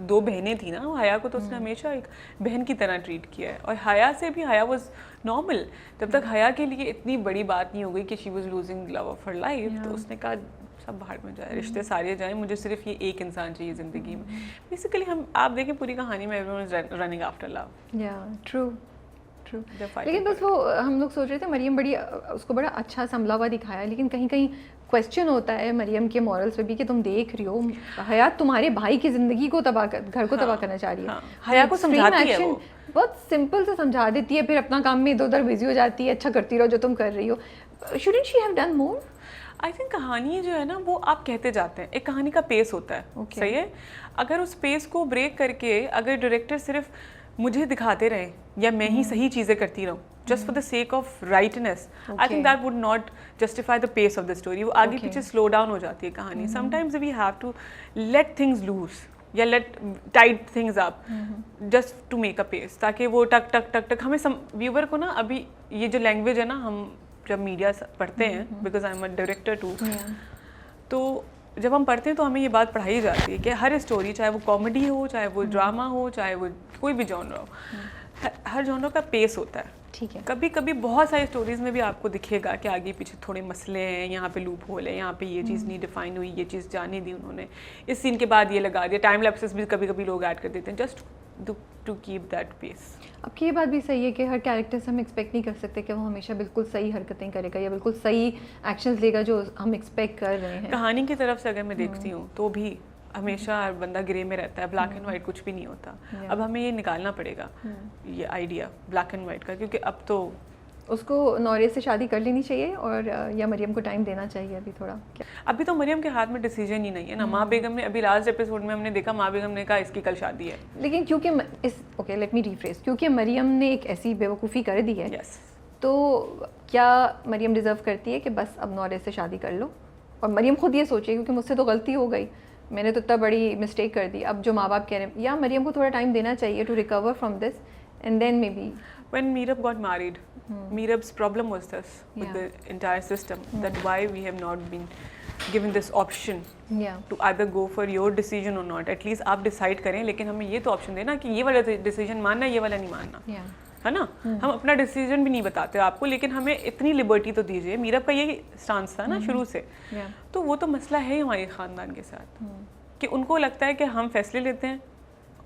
2 बहनें थी ना, हया को तो उसने हमेशा एक बहन की तरह ट्रीट किया है। और हया से भी हया वाज नॉर्मल जब तक हया के लिए इतनी बड़ी बात नहीं हो गई कि she was losing love of her life. तो उसने कहा सब बाहर में जाए, रिश्ते सारे जाएं, मुझे सिर्फ ये एक इंसान चाहिए ज़िंदगी में। बेसिकली हम, आप देखें पूरी कहानी में, everyone is running after love. या ट्रू। लेकिन बस वो हम लोग सोच रहे थे मरियम बड़ी, उसको बड़ा अच्छा संभला हुआ दिखाया, लेकिन कहीं कहीं क्वेश्चन होता है मरियम के मॉरल्स पे भी कि तुम देख रही हो हयात तुम्हारे भाई की जिंदगी को तबाह कर, घर को तबाह करना चाह रही है। हया को समझाती है वो, बहुत सिंपल से समझा देती है, फिर अपना काम में इधर उधर बिजी हो जाती है। अच्छा करती रहो जो तुम कर रही हो। Shouldn't she have done more? I think कहानी जो है ना, वो आप कहते जाते हैं, एक कहानी का पेस होता है। सही है, अगर उस पेस को ब्रेक करके अगर डायरेक्टर सिर्फ मुझे दिखाते रहे या मैं ही सही चीज़ें करती रहूँ just for the sake of rightness, I think that would not justify the pace of the story. वो आगे पीछे slow down हो जाती है कहानी। Sometimes we have to let things loose या let tight things up just to make a pace, ताकि वो टक टक टक टक हमें व्यूअर को ना, अभी ये जो लैंग्वेज है ना, हम जब मीडिया पढ़ते हैं, because I am a director too, तो जब हम पढ़ते हैं तो हमें ये बात पढ़ाई जाती है कि हर स्टोरी, चाहे वो कॉमेडी हो, चाहे वो ड्रामा हो, चाहे वो कोई भी जॉनर हो, हर जॉनर का पेस होता है। ठीक है। कभी कभी बहुत सारी स्टोरीज में भी आपको दिखेगा कि आगे पीछे थोड़े मसले हैं, यहाँ पे लूप होल है, यहाँ पे ये चीज़ नहीं डिफाइन हुई, ये चीज़ जाने दी उन्होंने, इस सीन के बाद ये लगा दिया। टाइम लैप्सेस भी कभी कभी लोग ऐड कर देते हैं just to keep that pace. आपकी ये बात भी सही है कि हर कैरेक्टर से हम एक्सपेक्ट नहीं कर सकते कि वो हमेशा बिल्कुल सही हरकतें करेगा या बिल्कुल सही एक्शंस लेगा जो हम एक्सपेक्ट कर रहे हैं। कहानी की तरफ से अगर मैं देखती हूँ तो भी हमेशा हर बंदा ग्रे में रहता है, ब्लैक एंड वाइट कुछ भी नहीं होता। अब हमें ये निकालना पड़ेगा ये आइडिया ब्लैक एंड वाइट का, क्योंकि अब तो उसको नौरे से शादी कर लेनी चाहिए और या मरियम को टाइम देना चाहिए अभी थोड़ा। क्या अभी तो मरियम के हाथ में डिसीजन ही नहीं है ना। माँ बेगम ने, अभी लास्ट एपिसोड में हमने देखा, माँ बेगम ने कहा इसकी कल शादी है, लेकिन क्योंकि ओके लेट मी रिफ्रेज, क्योंकि मरियम ने एक ऐसी बेवकूफ़ी कर दी है, तो क्या मरियम डिज़र्व करती है कि बस अब नौरे से शादी कर लो? और मरियम खुद ये सोचे क्योंकि मुझसे तो गलती हो गई, मैंने तो इतना बड़ी मिस्टेक कर दी, अब जो माँ बाप कह रहे हैं, या मरियम को थोड़ा टाइम देना चाहिए to recover from this and then maybe. When Meerab got married, Meerab's problem was this with the entire system, that why we have not been given this option to either go for your decision or not. At least आप decide करें, लेकिन हमें ये तो option देना कि ये वाला decision मानना है, ये वाला नहीं मानना। है ना, हम अपना डिसीजन भी नहीं बताते आपको, लेकिन हमें इतनी लिबर्टी तो दीजिए। मीरब का यही स्टांस था ना शुरू से। तो वो तो मसला है हमारे ख़ानदान के साथ कि उनको लगता है कि हम फैसले लेते हैं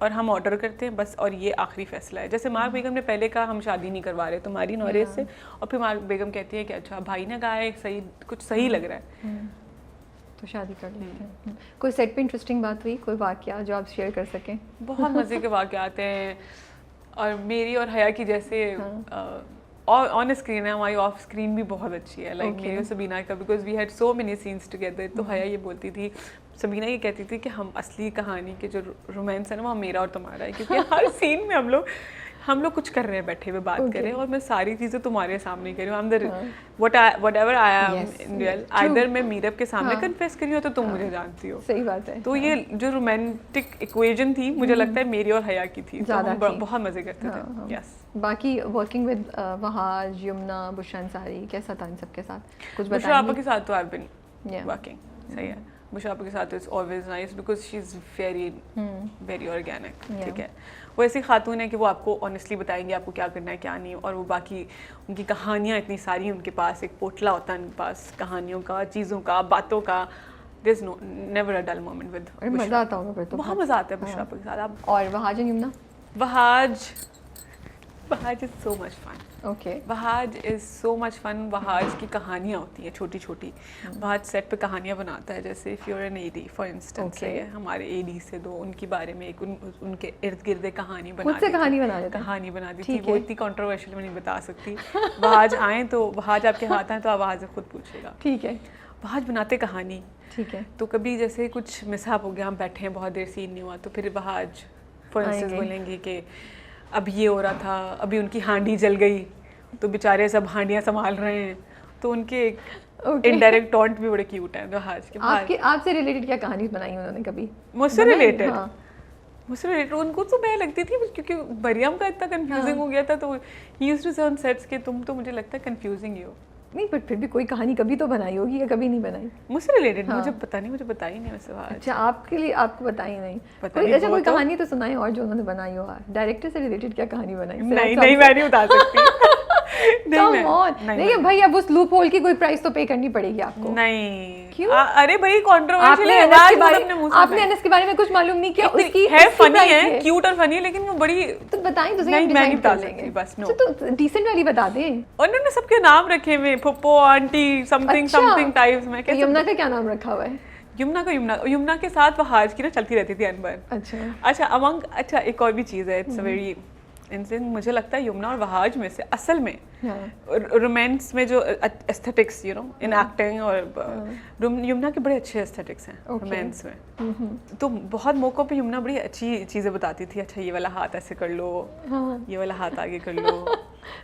और हम ऑर्डर करते हैं बस, और ये आखिरी फैसला है। जैसे मार्क बेगम ने पहले कहा हम शादी नहीं करवा रहे तुम्हारी नौरियत से, और फिर मार्क बेगम कहती है कि अच्छा भाई ने कहा है सही, कुछ सही लग रहा है तो शादी कर लेते हैं। कोई सेट पे इंटरेस्टिंग बात हुई, कोई वाकया जो आप शेयर कर सकें? बहुत मज़े के वाक़यात हैं, और मेरी और हया की जैसे ऑन स्क्रीन है, हमारी ऑफ स्क्रीन भी बहुत अच्छी है। लाइक मेरी और सबीना का, because we had so many scenes together. तो हया ये बोलती थी, सबीना ये कहती थी कि हम असली कहानी के जो रोमांस है ना वो मेरा और तुम्हारा है, क्योंकि हर सीन में हम लोग कुछ कर रहे हैं, बैठे हुए बात कर रहे हैं, और मैं सारी चीज़ें तुम्हारे सामने कर रही हूँ। I am whatever I am in real, either मैं मीरब के सामने कन्फेस कर रही हूँ तो तुम मुझे जानती हो। सही बात है। तो ये जो रोमांटिक इक्वेशन थी, मुझे लगता है मेरी और हया की थी, तो हम बहुत मजे करते थे। यस। बाकी वर्किंग विद वहाज, यमुना, बुशरा अंसारी, कैसा था इन सबके साथ? कुछ बताइए। बुशरा आपा के साथ तो आई हैव बीन वर्किंग, सही है। बुशरा आपा के साथ it's always nice because she is very organic. ठीक है, वो ऐसी खातून है कि वो आपको ऑनेस्टली बताएंगे आपको क्या करना है क्या नहीं, और वो बाकी उनकी कहानियाँ इतनी सारी उनके पास, एक पोटला होता है उनके पास कहानियों का, चीज़ों का, बातों का। There's never a dull moment with Bushra. मज़ा आता होगा फिर तो। बहुत मज़ा आता है बुशरा आपा के साथ। आप और Wahaj and Yamuna? Wahaj is so much fun. Okay. Wahaj is so much fun. Wahaj की कहानियाँ होती हैं छोटी छोटी। वहाज सेट पे कहानियाँ बनाता है, जैसे if you're an AD for instance, है हमारे एडी से दो, उनके बारे में एक उनके इर्द गिर्द कहानी बना, खुद से कहानी बना देता है। कहानी बना दी थी। वो इतनी कंट्रोवर्शियल मैं नहीं बता सकती। वहाज आए तो वहाज आपके हाथ आए तो आप वहाज से खुद पूछेगा। ठीक है। वहाज बनाते कहानी। ठीक है। तो कभी जैसे कुछ मिसहैप हो गया, हम बैठे हैं बहुत देर सीन नहीं हुआ, तो फिर वहाज फॉर इंस्टेंस बोलेंगे कि अब ये हो रहा था, अभी उनकी हांडी जल गई तो बेचारे सब हांडियाँ संभाल रहे हैं। तो उनके इनडायरेक्ट टॉन्ट भी बड़े क्यूट हैं वहाज के। आपसे रिलेटेड क्या कहानी बनाई उन्होंने कभी? मुझसे रिलेटेड? मुझसे रिलेटेड उनको तो मैं लगती थी, क्योंकि मरियम का इतना कंफ्यूजिंग हो गया था, तो ही यूज्ड टू से ऑन सेट्स के तुम तो मुझे लगता है कंफ्यूजिंग ही हो। नहीं, बट फिर भी कोई कहानी कभी तो बनाई होगी या कभी नहीं बनाई? मुझसे रिलेटेड मुझे पता नहीं, मुझे बताई नहीं वैसे वहाज। अच्छा, आपके लिए आपको बताई नहीं? कोई अच्छा कोई कहानी तो सुनाई और जो उन्होंने बनाई हो। डायरेक्टर से रिलेटेड क्या कहानी बनाई? नहीं मैं नहीं बता सकती। नहीं भाई, अब उस लूप होल की कोई प्राइस तो पे करनी पड़ेगी आपको। नहीं क्यों? अरे भाई कंट्रोवर्शियल है। आपने अनस के बारे में कुछ मालूम नहीं किया? उसकी है फनी है, क्यूट और फनी है, लेकिन वो बड़ी तो बताएं तो सही। नहीं मैं नहीं बता सकती, बस नो। तो डिसेंट वाली बता दें। उन्होंने सबके नाम रखे हुए, फुप्पो, आंटी, समथिंग समथिंग टाइप्स में। कैसे यमुना का क्या नाम रखा हुआ है? यमुना के साथ वहाज की ना चलती रहती थी अनबर। अच्छा अच्छा एक और भी चीज़ है, इट्स वेरी इनसे मुझे लगता है यमुना और वहाज में से असल में रोमांस में जो एस्थेटिक्स इन एक्टिंग, और यमुना के बड़े अच्छे एस्थेटिक्स हैं रोमांस में। तो बहुत मौक़ों पे यमुना बड़ी अच्छी चीज़ें बताती थी। अच्छा ये वाला हाथ ऐसे कर लो, ये वाला हाथ आगे कर लो।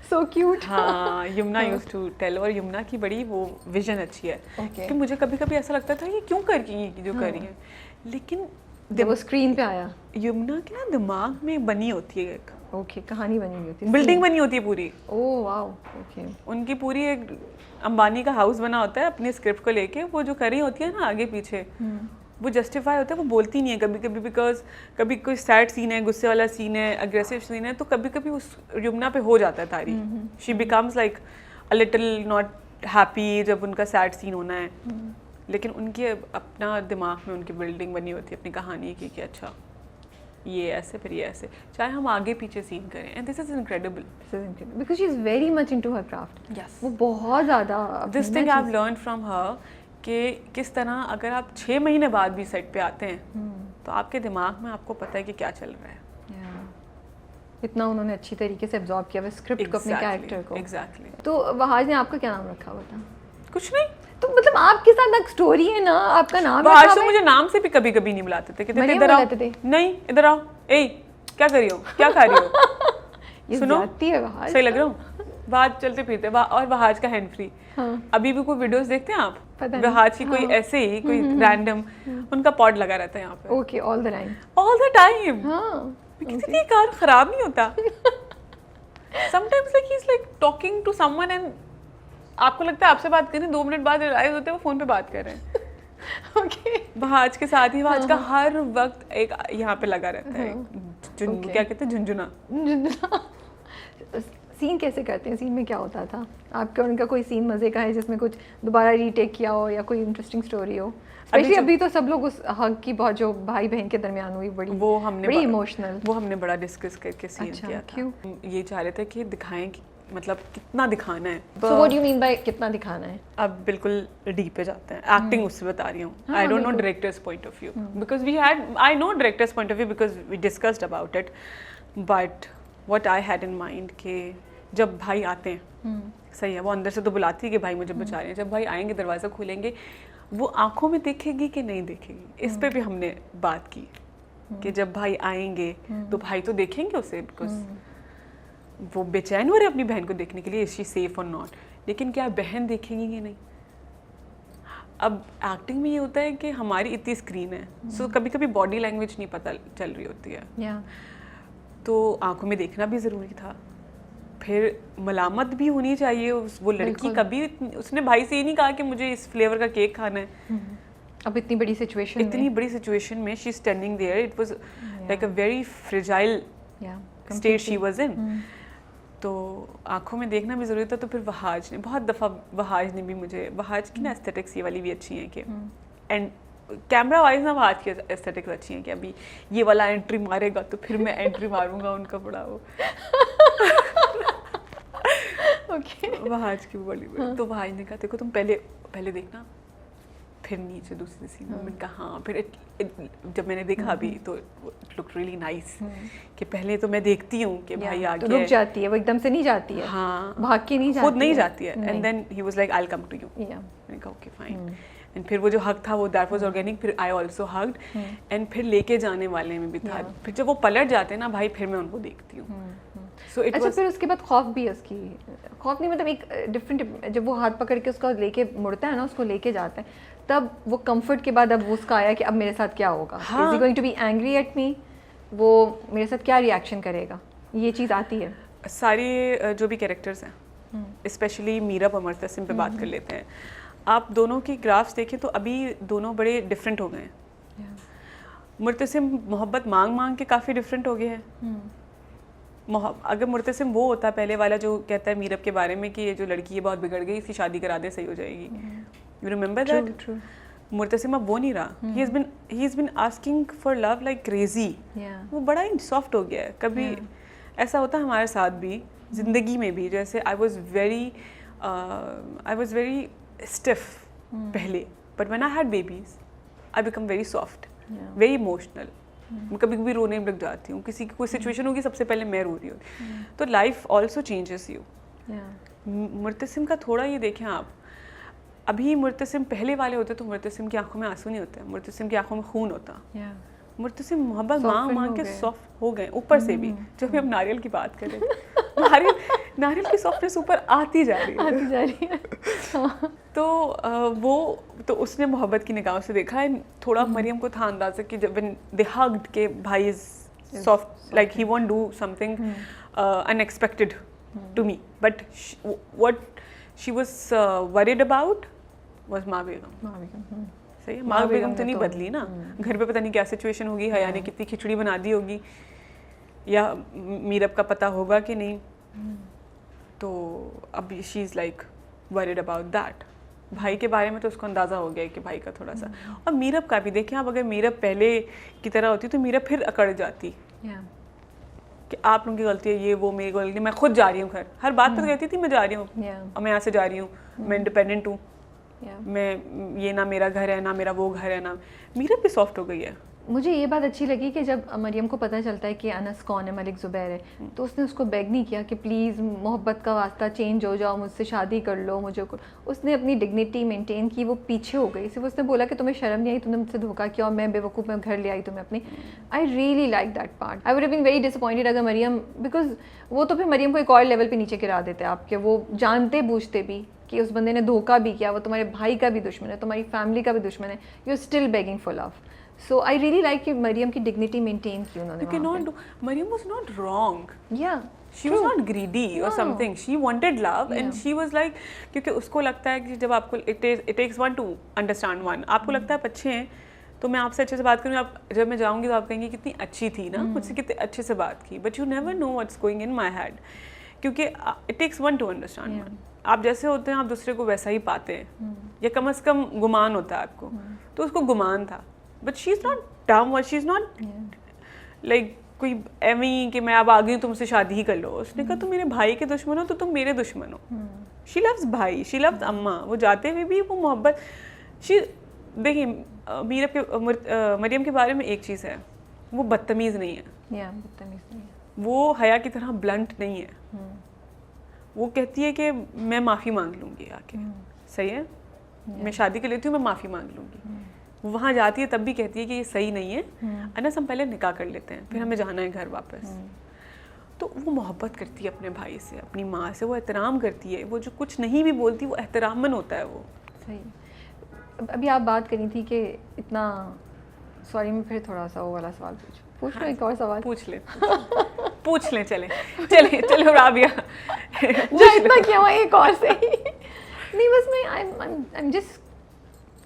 So cute. हाँ, यमुना यूज्ड टू टेल, और यमुना की बड़ी वो विजन अच्छी है कि मुझे कभी कभी ऐसा लगता था ये क्यों कर रही है जो कर रही है, लेकिन जब वो स्क्रीन पे आया, यमुना के ना दिमाग में बनी होती है एक कहानी बनी हुई होती है, बिल्डिंग बनी होती है पूरी। Oh wow, okay. उनकी पूरी एक अंबानी का हाउस बना होता है अपनी स्क्रिप्ट को लेके। वो जो कर रही होती है ना आगे पीछे, वो जस्टिफाई होता है, वो बोलती नहीं है कभी कभी, बिकॉज कभी कोई सैड सीन है, गुस्से वाला सीन है, अग्रेसिव सीन है, तो कभी कभी उस यमुना पे हो जाता है तारी। She becomes like a little not happy जब उनका सैड सीन होना है, लेकिन उनके अपना दिमाग में उनकी बिल्डिंग बनी होती है अपनी कहानी की कि अच्छा ये ऐसे फिर ये ऐसे, चाहे हम आगे पीछे सीन करें। And this is incredible because she is very much into her craft. Yes, वो बहुत ज़्यादा। This thing I have learned from her कि किस तरह अगर आप 6 महीने बाद भी सेट पे आते हैं तो आपके दिमाग में आपको पता है कि क्या चल रहा है। इतना उन्होंने अच्छी तरीके से एब्जॉर्ब किया स्क्रिप्ट को, अपने कैरेक्टर को। एग्जैक्टली। तो वहाज ने आपका क्या नाम रखा हुआ था? कुछ नहीं, तो मतलब आपके साथ एक स्टोरी है ना, आपका नाम वहाज तो मुझे नाम से भी कभी कभी नहीं बुलाते थे, कहते इधर आओ, नहीं इधर आओ, ए क्या कर रही हो, क्या खा रही हो, सुनो सही लग रहा हूँ, बात चलते फिरते। और वहाज का हैंड फ्री। अभी भी कोई वीडियोस देखते हैं आप वहाज की, कोई ऐसे ही कोई रैंडम उनका पॉड लगा रहता है यहाँ पे। Okay, all the time. किसी की कार खराब नहीं होता। Sometimes like he is like talking to someone and आपको लगता है आपसे बात करें, 2 मिनट बाद रियलाइज होते हैं वो फोन पे बात कर रहे हैं। ओके। वहाज के साथ ही वहाज का हर वक्त एक यहाँ पे लगा रहता है, क्या कहते हैं, झुंझुना। सीन कैसे करते हैं, सीन में क्या होता था आपका उनका? कोई सीन मज़े का है जिसमें कुछ दोबारा रीटेक किया हो या कोई इंटरेस्टिंग स्टोरी हो? स्पेशली अभी तो सब लोग उस हक की बहुत जो भाई बहन के दरमियान हुई बड़ी इमोशनल, वो हमने बड़ा डिस्कस करके सीन किया था। क्यों? ये चाह रहे थे कि दिखाएं कि मतलब कितना दिखाना है। So what do you mean by कितना दिखाना है? अब बिल्कुल डीप पे जाते हैं। एक्टिंग उससे बता रही हूँ। I don't know directors point of view because I know directors point of view because we discussed about it, but what I had in mind कि जब भाई आते हैं सही है, वो अंदर से तो बुलाती है कि भाई मुझे बचा रहे हैं, जब भाई आएंगे दरवाज़ा खोलेंगे वो आंखों में देखेगी कि नहीं देखेगी, इस पे भी हमने बात की कि जब भाई आएंगे तो भाई तो देखेंगे उसे बिकॉज वो बेचैन हो रहे अपनी बहन को देखने के लिए, इज शी सेफ और नॉट, लेकिन क्या बहन देखेगी कि नहीं? अब एक्टिंग में ये होता है कि हमारी इतनी स्क्रीन है, सो कभी कभी बॉडी लैंग्वेज नहीं पता चल रही होती है, तो आंखों में देखना भी ज़रूरी था। फिर मलामत भी होनी चाहिए, वो लड़की कभी उसने भाई से ये नहीं कहा कि मुझे इस फ्लेवर का केक खाना है। अब इतनी बड़ी सिचुएशन में she standing there, it was like a very fragile state she was in, तो आंखों में देखना भी ज़रूरी था। तो फिर वहाज ने बहुत दफ़ा, वहाज ने भी मुझे, वहाज की ना एस्थेटिक्स ये वाली भी अच्छी हैं कि एंड कैमरा वाइज ना वहाज की एस्थेटिक्स अच्छी हैं कि अभी ये वाला एंट्री मारेगा तो फिर मैं एंट्री मारूंगा, उनका बड़ा वो वहाज की बॉलीवुड। तो वहाज ने कहा देखो तुम पहले देखना फिर नीचे दूसरी सीन में। मैंने कहा हाँ, फिर जब मैंने देखा अभी तो इट लुक रियली नाइस कि पहले तो मैं देखती हूँ कि भाई आ गया, रुक जाती है वो, एकदम से नहीं जाती है, हाँ भाग के नहीं जाती, खुद नहीं जाती है, and then he was like I will come to you. मैंने कहा ओके फाइन, एंड फिर वो जो हग था वो दैट वाज ऑर्गेनिक, फिर आई आल्सो हग्ड, एंड फिर लेके जाने वाले में भी था। फिर जब वो पलट जाते हैं ना भाई, फिर मैं उनको देखती हूँ। So अच्छा फिर उसके बाद खौफ भी है उसकी, खौफ नहीं मतलब एक डिफरेंट, जब वो हाथ पकड़ के उसको लेके मुड़ता है ना, उसको लेके जाते हैं, तब वो कंफर्ट के बाद अब उसका आया कि अब मेरे साथ क्या होगा, is he going to be angry at me, वो मेरे साथ क्या रिएक्शन करेगा, ये चीज़ आती है। सारे जो भी कैरेक्टर्स हैं, स्पेशली मीरब और मुर्तसिम पे बात कर लेते हैं। आप दोनों की ग्राफ्स देखें तो अभी दोनों बड़े डिफरेंट हो गए हैं। मुर्तसिम मोहब्बत मांग मांग के काफ़ी डिफरेंट हो गया है। अगर मुर्तसिम वो होता पहले वाला जो कहता है मीरब के बारे में कि ये जो लड़की है बहुत बिगड़ गई, इसकी शादी करा दे सही हो जाएगी, यू रिमेंबर दैट? मुर्तसिम अब वो नहीं रहा, he has been asking for love like crazy. वो बड़ा ही सॉफ्ट हो गया है। कभी ऐसा होता है हमारे साथ भी जिंदगी में भी, जैसे आई वॉज वेरी स्टिफ पहले, but when I had babies I become very soft, very emotional. मैं कभी कभी रोने लग जाती हूँ, किसी की कोई सिचुएशन होगी सबसे पहले मैं रो रही हूँ, तो life also changes you. Murtasim का थोड़ा ये देखें आप, अभी मुर्तसिम पहले वाले होते तो मुर्तसिम की आंखों में आंसू नहीं होते, मुर्तसिम की आंखों में खून होता। मुर्तसिम मोहब्बत मांग मांग के सॉफ्ट हो गए ऊपर से भी। जब भी हम नारियल की बात करें, नारियल की सॉफ्टनेस ऊपर आती जा रही है। तो वो तो उसने मोहब्बत की निगाहों से देखा है। थोड़ा मरियम को था अंदाजा कि जब दे हग्ड के भाई is soft, like he won't do something unexpected to me, but what she was worried about was माँ बेगम। सही है, माँ बेगम तो नहीं बदली ना। घर पे पता नहीं क्या सिचुएशन होगी, हया ने कितनी खिचड़ी बना दी होगी, या मीरब का पता होगा कि नहीं, तो अब she is like worried about that. भाई के बारे में तो उसको अंदाज़ा हो गया कि भाई का थोड़ा सा, और मीरब का भी देखें आप, अगर मीरब पहले की तरह होती तो मीरब फिर अकड़ जाती कि आप लोगों की गलती है, ये वो मेरी गलती, मैं खुद जा रही हूँ घर, हर बात पर कहती थी मैं जा रही हूँ, और मैं यहाँ से जा रही हूँ, मैं इंडिपेंडेंट हूँ, मैं ये ना मेरा घर है ना मेरा वो घर है ना। मीरब भी सॉफ्ट हो गई है। मुझे ये बात अच्छी लगी कि जब मरियम को पता चलता है कि अनस कौन है, मलिक ज़ुबैर है, तो उसने उसको बेग नहीं किया कि प्लीज़ मोहब्बत का वास्ता चेंज हो जाओ, मुझसे शादी कर लो, मुझे उसने अपनी डिग्निटी मेंटेन की, वो पीछे हो गई। सिर्फ उसने बोला कि तुम्हें शर्म नहीं आई, तुमने मुझसे धोखा किया और मैं बेवकूफ़ में घर ले आई तुम्हें अपनी। I really like that part. I would have been very disappointed अगर मरियम, बिकॉज वो तो फिर मरियम को एक और लेवल पर नीचे गिरा देते आपके, वो जानते बूझते भी कि उस बंदे ने धोखा भी किया, वो तुम्हारे भाई का भी दुश्मन है, तुम्हारी फैमिली का भी दुश्मन है, you are still begging for love. So I really like कि मरियम की dignity maintain की उन्होंने। You cannot do. Mariam was not wrong. Yeah. She was not greedy or something. She wanted love and she was like, क्योंकि उसको लगता है कि जब आपको it takes one to understand one. आपको लगता है आप अच्छे हैं तो मैं आपसे अच्छे से बात करूँगी, आप जब मैं जाऊँगी तो आप कहेंगे कितनी अच्छी थी ना, मुझसे कितने अच्छे से बात की, but you never know what's going in my head. क्योंकि it takes one to understand one. आप जैसे होते हैं आप दूसरे को वैसा ही पाते हैं, या कम से कम गुमान होता है आपको, तो उसको गुमान था। बट शी इज़ नॉट डम, शी इज़ नॉट लाइक कोई एवं कि मैं अब आ गई हूँ तुमसे शादी ही कर लो। उसने कहा तुम मेरे भाई के दुश्मन हो तो तुम मेरे दुश्मन हो। शी लव्स भाई, शी लव्स अम्मा। वो जाते हुए भी वो मोहब्बत, शी देखिए मरियम के बारे में एक चीज़ है, वो बदतमीज़ नहीं है, बदतमीज़ नहीं है, वो हया की तरह ब्लंट नहीं है। वो कहती है कि मैं माफ़ी मांग लूँगी आके, सही है, मैं शादी कर लेती हूँ, मैं माफ़ी मांग लूँगी। वो वहाँ जाती है तब भी कहती है कि ये सही नहीं है, अनस हम पहले निकाह कर लेते हैं, फिर हमें जाना है घर वापस। तो वो मोहब्बत करती है अपने भाई से, अपनी माँ से, वो एहतराम करती है, वो जो कुछ नहीं भी बोलती वो एहतरामन होता है वो। सही। अभी आप बात करी थी कि इतना, सॉरी मैं फिर थोड़ा सा वो वाला सवाल पूछ लो, एक और सवाल पूछ लें चले राबिया इतना क्या हुआ, एक और से नहीं बस मैं आई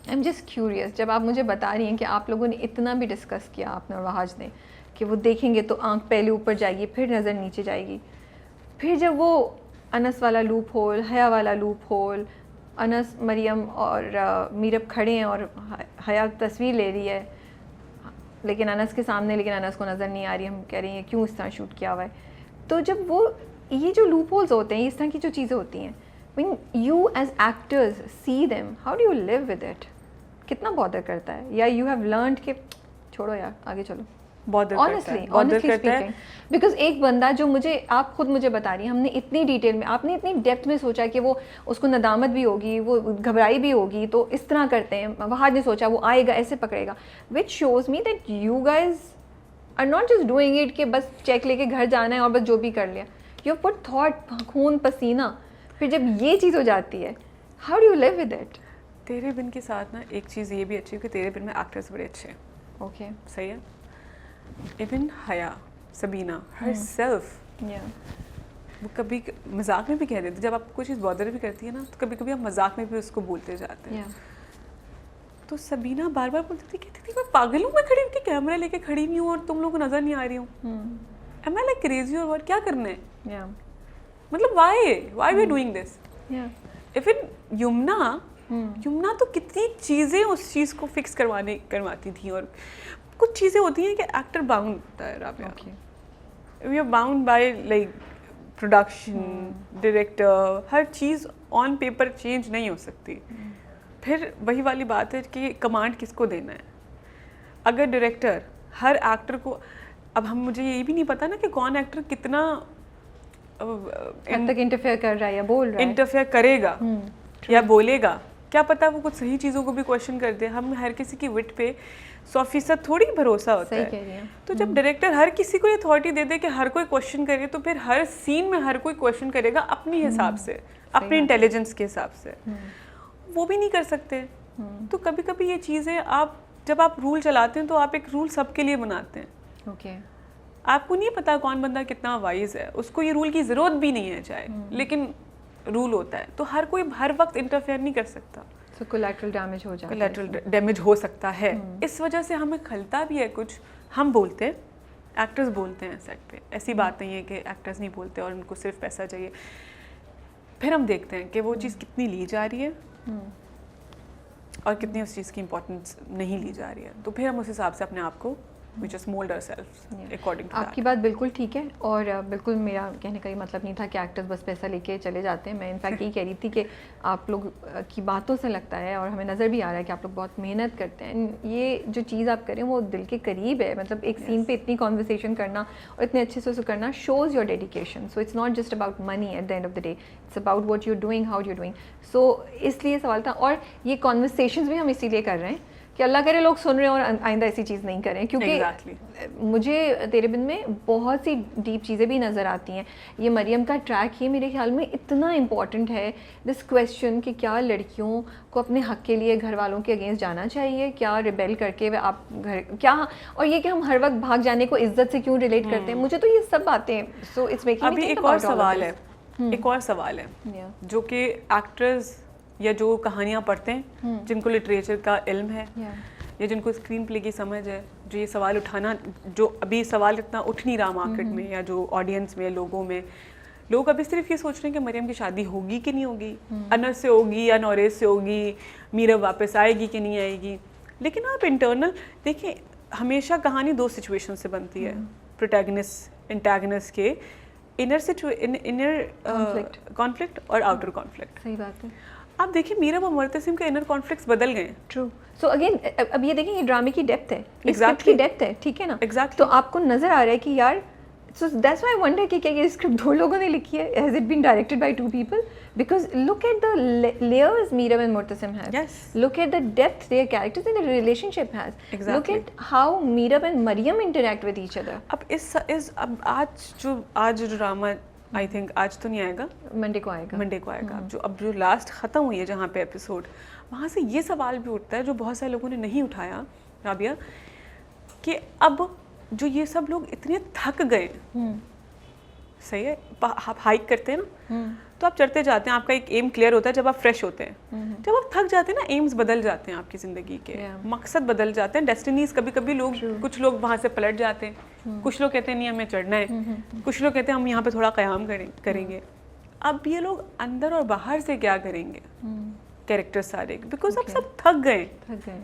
एम जस्ट क्यूरियस। जब आप मुझे बता रही हैं कि आप लोगों ने इतना भी डिस्कस किया, आपने और वहाज ने, कि वो देखेंगे तो आंख पहले ऊपर जाएगी फिर नज़र नीचे जाएगी, फिर जब वो अनस वाला लूप होल, हया वाला लूप होल, अनस मरियम और मीरब खड़े हैं और हया तस्वीर ले रही है लेकिन अनस के सामने, लेकिन अनस को नज़र नहीं आ रही, हम कह रही हैं क्यों इस तरह शूट किया हुआ है। तो जब वो ये जो लूप होल्स होते हैं, इस तरह की जो चीज़ें होती हैं, when you as actors see them, how do you live with it? कितना बॉदर करता है, या यू हैव लर्नड कि छोड़ो यार आगे चलो? ऑनेस्टली स्पीकिंग, बिकॉज एक बंदा जो मुझे, आप खुद मुझे बता रही हैं, हमने इतनी डिटेल में, आपने इतनी डेप्थ में सोचा कि वो उसको नदामत भी होगी, वो घबराई भी होगी, तो इस तरह करते हैं, वहाँ ने सोचा वो आएगा ऐसे पकड़ेगा, which shows me that you guys are not just doing it कि बस चेक लेके घर जाना है और बस जो भी कर लिया, यू पुट थॉट, खून पसीना। फिर जब ये चीज़ हो जाती है, how do you live with it? तेरे बिन के साथ ना एक चीज़ ये भी अच्छी है कि तेरे बिन में एक्टर्स बड़े अच्छे हैं। ओके, सही है। इवन हया, सबीना, हर सेल्फ, वो कभी मजाक में भी कह देती, जब आपको कोई चीज़ बॉदर भी करती है ना, तो कभी कभी आप मजाक में भी उसको बोलते जाते हैं। तो सबीना बार बार बोलती थी, कहती थी मैं पागल हूँ, मैं खड़ी होकर कैमरा लेके खड़ी हुई हूँ और तुम लोग को नजर नहीं आ रही हूँ, एम आई लाइक क्रेजी, और क्या करना है, मतलब why we are doing this. Even Yamuna तो कितनी चीज़ें उस चीज़ को फिक्स करवाती थी, और कुछ चीज़ें होती हैं कि एक्टर बाउंड होता है Rabia, we are bound by like production, director, हर चीज़ ऑन पेपर चेंज नहीं हो सकती। फिर वही वाली बात है कि कमांड किसको देना है। अगर डायरेक्टर हर एक्टर को, अब मुझे ये भी नहीं पता ना कि कौन एक्टर कितना तक इंटरफेयर कर रहा है या बोल रहा है, इंटरफेयर करेगा या बोलेगा, क्या पता वो कुछ सही चीज़ों को भी क्वेश्चन कर दे। हम हर किसी की विट पे 100% थोड़ी भरोसा होता है। तो जब डायरेक्टर हर किसी को ये अथॉरिटी दे दे कि हर कोई क्वेश्चन करे, तो फिर हर सीन में हर कोई क्वेश्चन करेगा अपने हिसाब से, अपनी इंटेलिजेंस के हिसाब से, वो भी नहीं कर सकते। तो कभी कभी ये चीज़ें, आप जब आप रूल चलाते हैं तो आप एक रूल सबके लिए बनाते हैं। ओके, आपको नहीं पता कौन बंदा कितना वाइज है, उसको ये रूल की ज़रूरत भी नहीं है चाहे, लेकिन रूल होता है, तो हर कोई हर वक्त इंटरफेयर नहीं कर सकता। तो कोलैटरल डैमेज हो जाता है, कोलैटरल डैमेज हो सकता है। इस वजह से हमें खलता भी है कुछ, हम बोलते हैं, एक्टर्स बोलते हैं सेट पे, ऐसी बात नहीं है कि एक्टर्स नहीं बोलते और उनको सिर्फ पैसा चाहिए। फिर हम देखते हैं कि वो चीज़ कितनी ली जा रही है और कितनी उस चीज़ की इम्पोर्टेंस नहीं ली जा रही है, तो फिर हम उस हिसाब से अपने आप को we just mold ourselves according to that. आपकी बात बिल्कुल ठीक है, और बिल्कुल मेरा कहने का ये मतलब नहीं था कि एक्टर्स बस पैसा लेके चले जाते हैं। मैं इनफैक्ट यही कह रही थी कि आप लोग की बातों से लगता है और हमें नज़र भी आ रहा है कि आप लोग बहुत मेहनत करते हैं। ये जो चीज़ आप करें वो दिल के करीब है, मतलब एक सीन पे इतनी कॉन्वर्सेशन करना और इतने अच्छे से उसे करना shows your dedication. So it's not just about money at the end of the day, it's about what you doing, how you doing. So इसलिए सवाल था, और ये कॉन्वर्सेशंस भी हम इसीलिए कर रहे हैं कि अल्लाह करे लोग सुन रहे हैं और आइंदा ऐसी चीज़ नहीं करें, क्योंकि मुझे तेरे बिन में बहुत सी डीप चीज़ें भी नज़र आती हैं। ये मरियम का ट्रैक ये मेरे ख्याल में इतना इम्पॉर्टेंट है, दिस क्वेश्चन कि क्या लड़कियों को अपने हक़ के लिए घर वालों के अगेंस्ट जाना चाहिए, क्या रिबेल करके वे आप घर क्या, और ये कि हम हर वक्त भाग जाने को इज्जत से क्यों रिलेट करते हैं, मुझे तो ये सब बातें। सो इट्स मेकिंग अभी एक और सवाल है जो कि एक्टर्स या जो कहानियाँ पढ़ते हैं, जिनको लिटरेचर का इल्म है या जिनको स्क्रीन प्ले की समझ है, जो ये सवाल उठाना, जो अभी सवाल इतना उठ नहीं रहा मार्केट में या जो ऑडियंस में लोगों में, लोग अभी सिर्फ ये सोच रहे हैं कि मरियम की शादी होगी कि नहीं होगी, अनस से होगी या नौरेस से होगी, मीरब वापस आएगी कि नहीं आएगी। लेकिन आप इंटरनल देखिए, हमेशा कहानी दो सिचुएशन से बनती है, प्रोटैगनिस्ट एंटागनिस्ट के इनर कॉन्फ्लिक्ट और आउटर कॉन्फ्लिक्ट। सही बात है। आप देखिए मीरब और मुर्तसिम के इनर कॉन्फ्लिक्ट्स बदल गए। ट्रू। सो अगेन अब ये देखिए, ये ड्रामे की डेप्थ है, Exactly. स्क्रिप्ट की डेप्थ है, ठीक है ना? Exactly. तो आपको नजर आ रहा है कि यार, so that's why I wonder कि क्या ये स्क्रिप्ट दो लोगों ने लिखी है? Has it been directed by two people? Because look at the layers Meerab and Murtasim have. Yes. Look at the depth their characters and their relationship has. Exactly. Look at how Meerab and Maryam interact with each other. अब आज जो ड्रामा आई थिंक आज तो नहीं आएगा, मंडे को आएगा। मंडे को आएगा। अब जो लास्ट ख़त्म हुई है जहाँ पे एपिसोड, वहाँ से ये सवाल भी उठता है जो बहुत सारे लोगों ने नहीं उठाया राबिया, कि अब जो ये सब लोग इतने थक गए, सही है, आप हाइक करते हैं ना, तो आप चढ़ते जाते हैं, आपका एक एम क्लियर होता है जब आप फ्रेश होते हैं। जब आप थक जाते हैं ना, एम्स बदल जाते हैं आपकी ज़िंदगी के, मकसद बदल जाते हैं, डेस्टिनीज कभी कभी लोग कुछ लोग वहाँ से पलट जाते हैं, कुछ लोग कहते हैं नहीं हमें चढ़ना है, कुछ लोग कहते हैं हम यहाँ पे थोड़ा क़याम करेंगे। अब ये लोग अंदर और बाहर से क्या करेंगे, कैरेक्टर सारे, बिकॉज अब सब थक गए।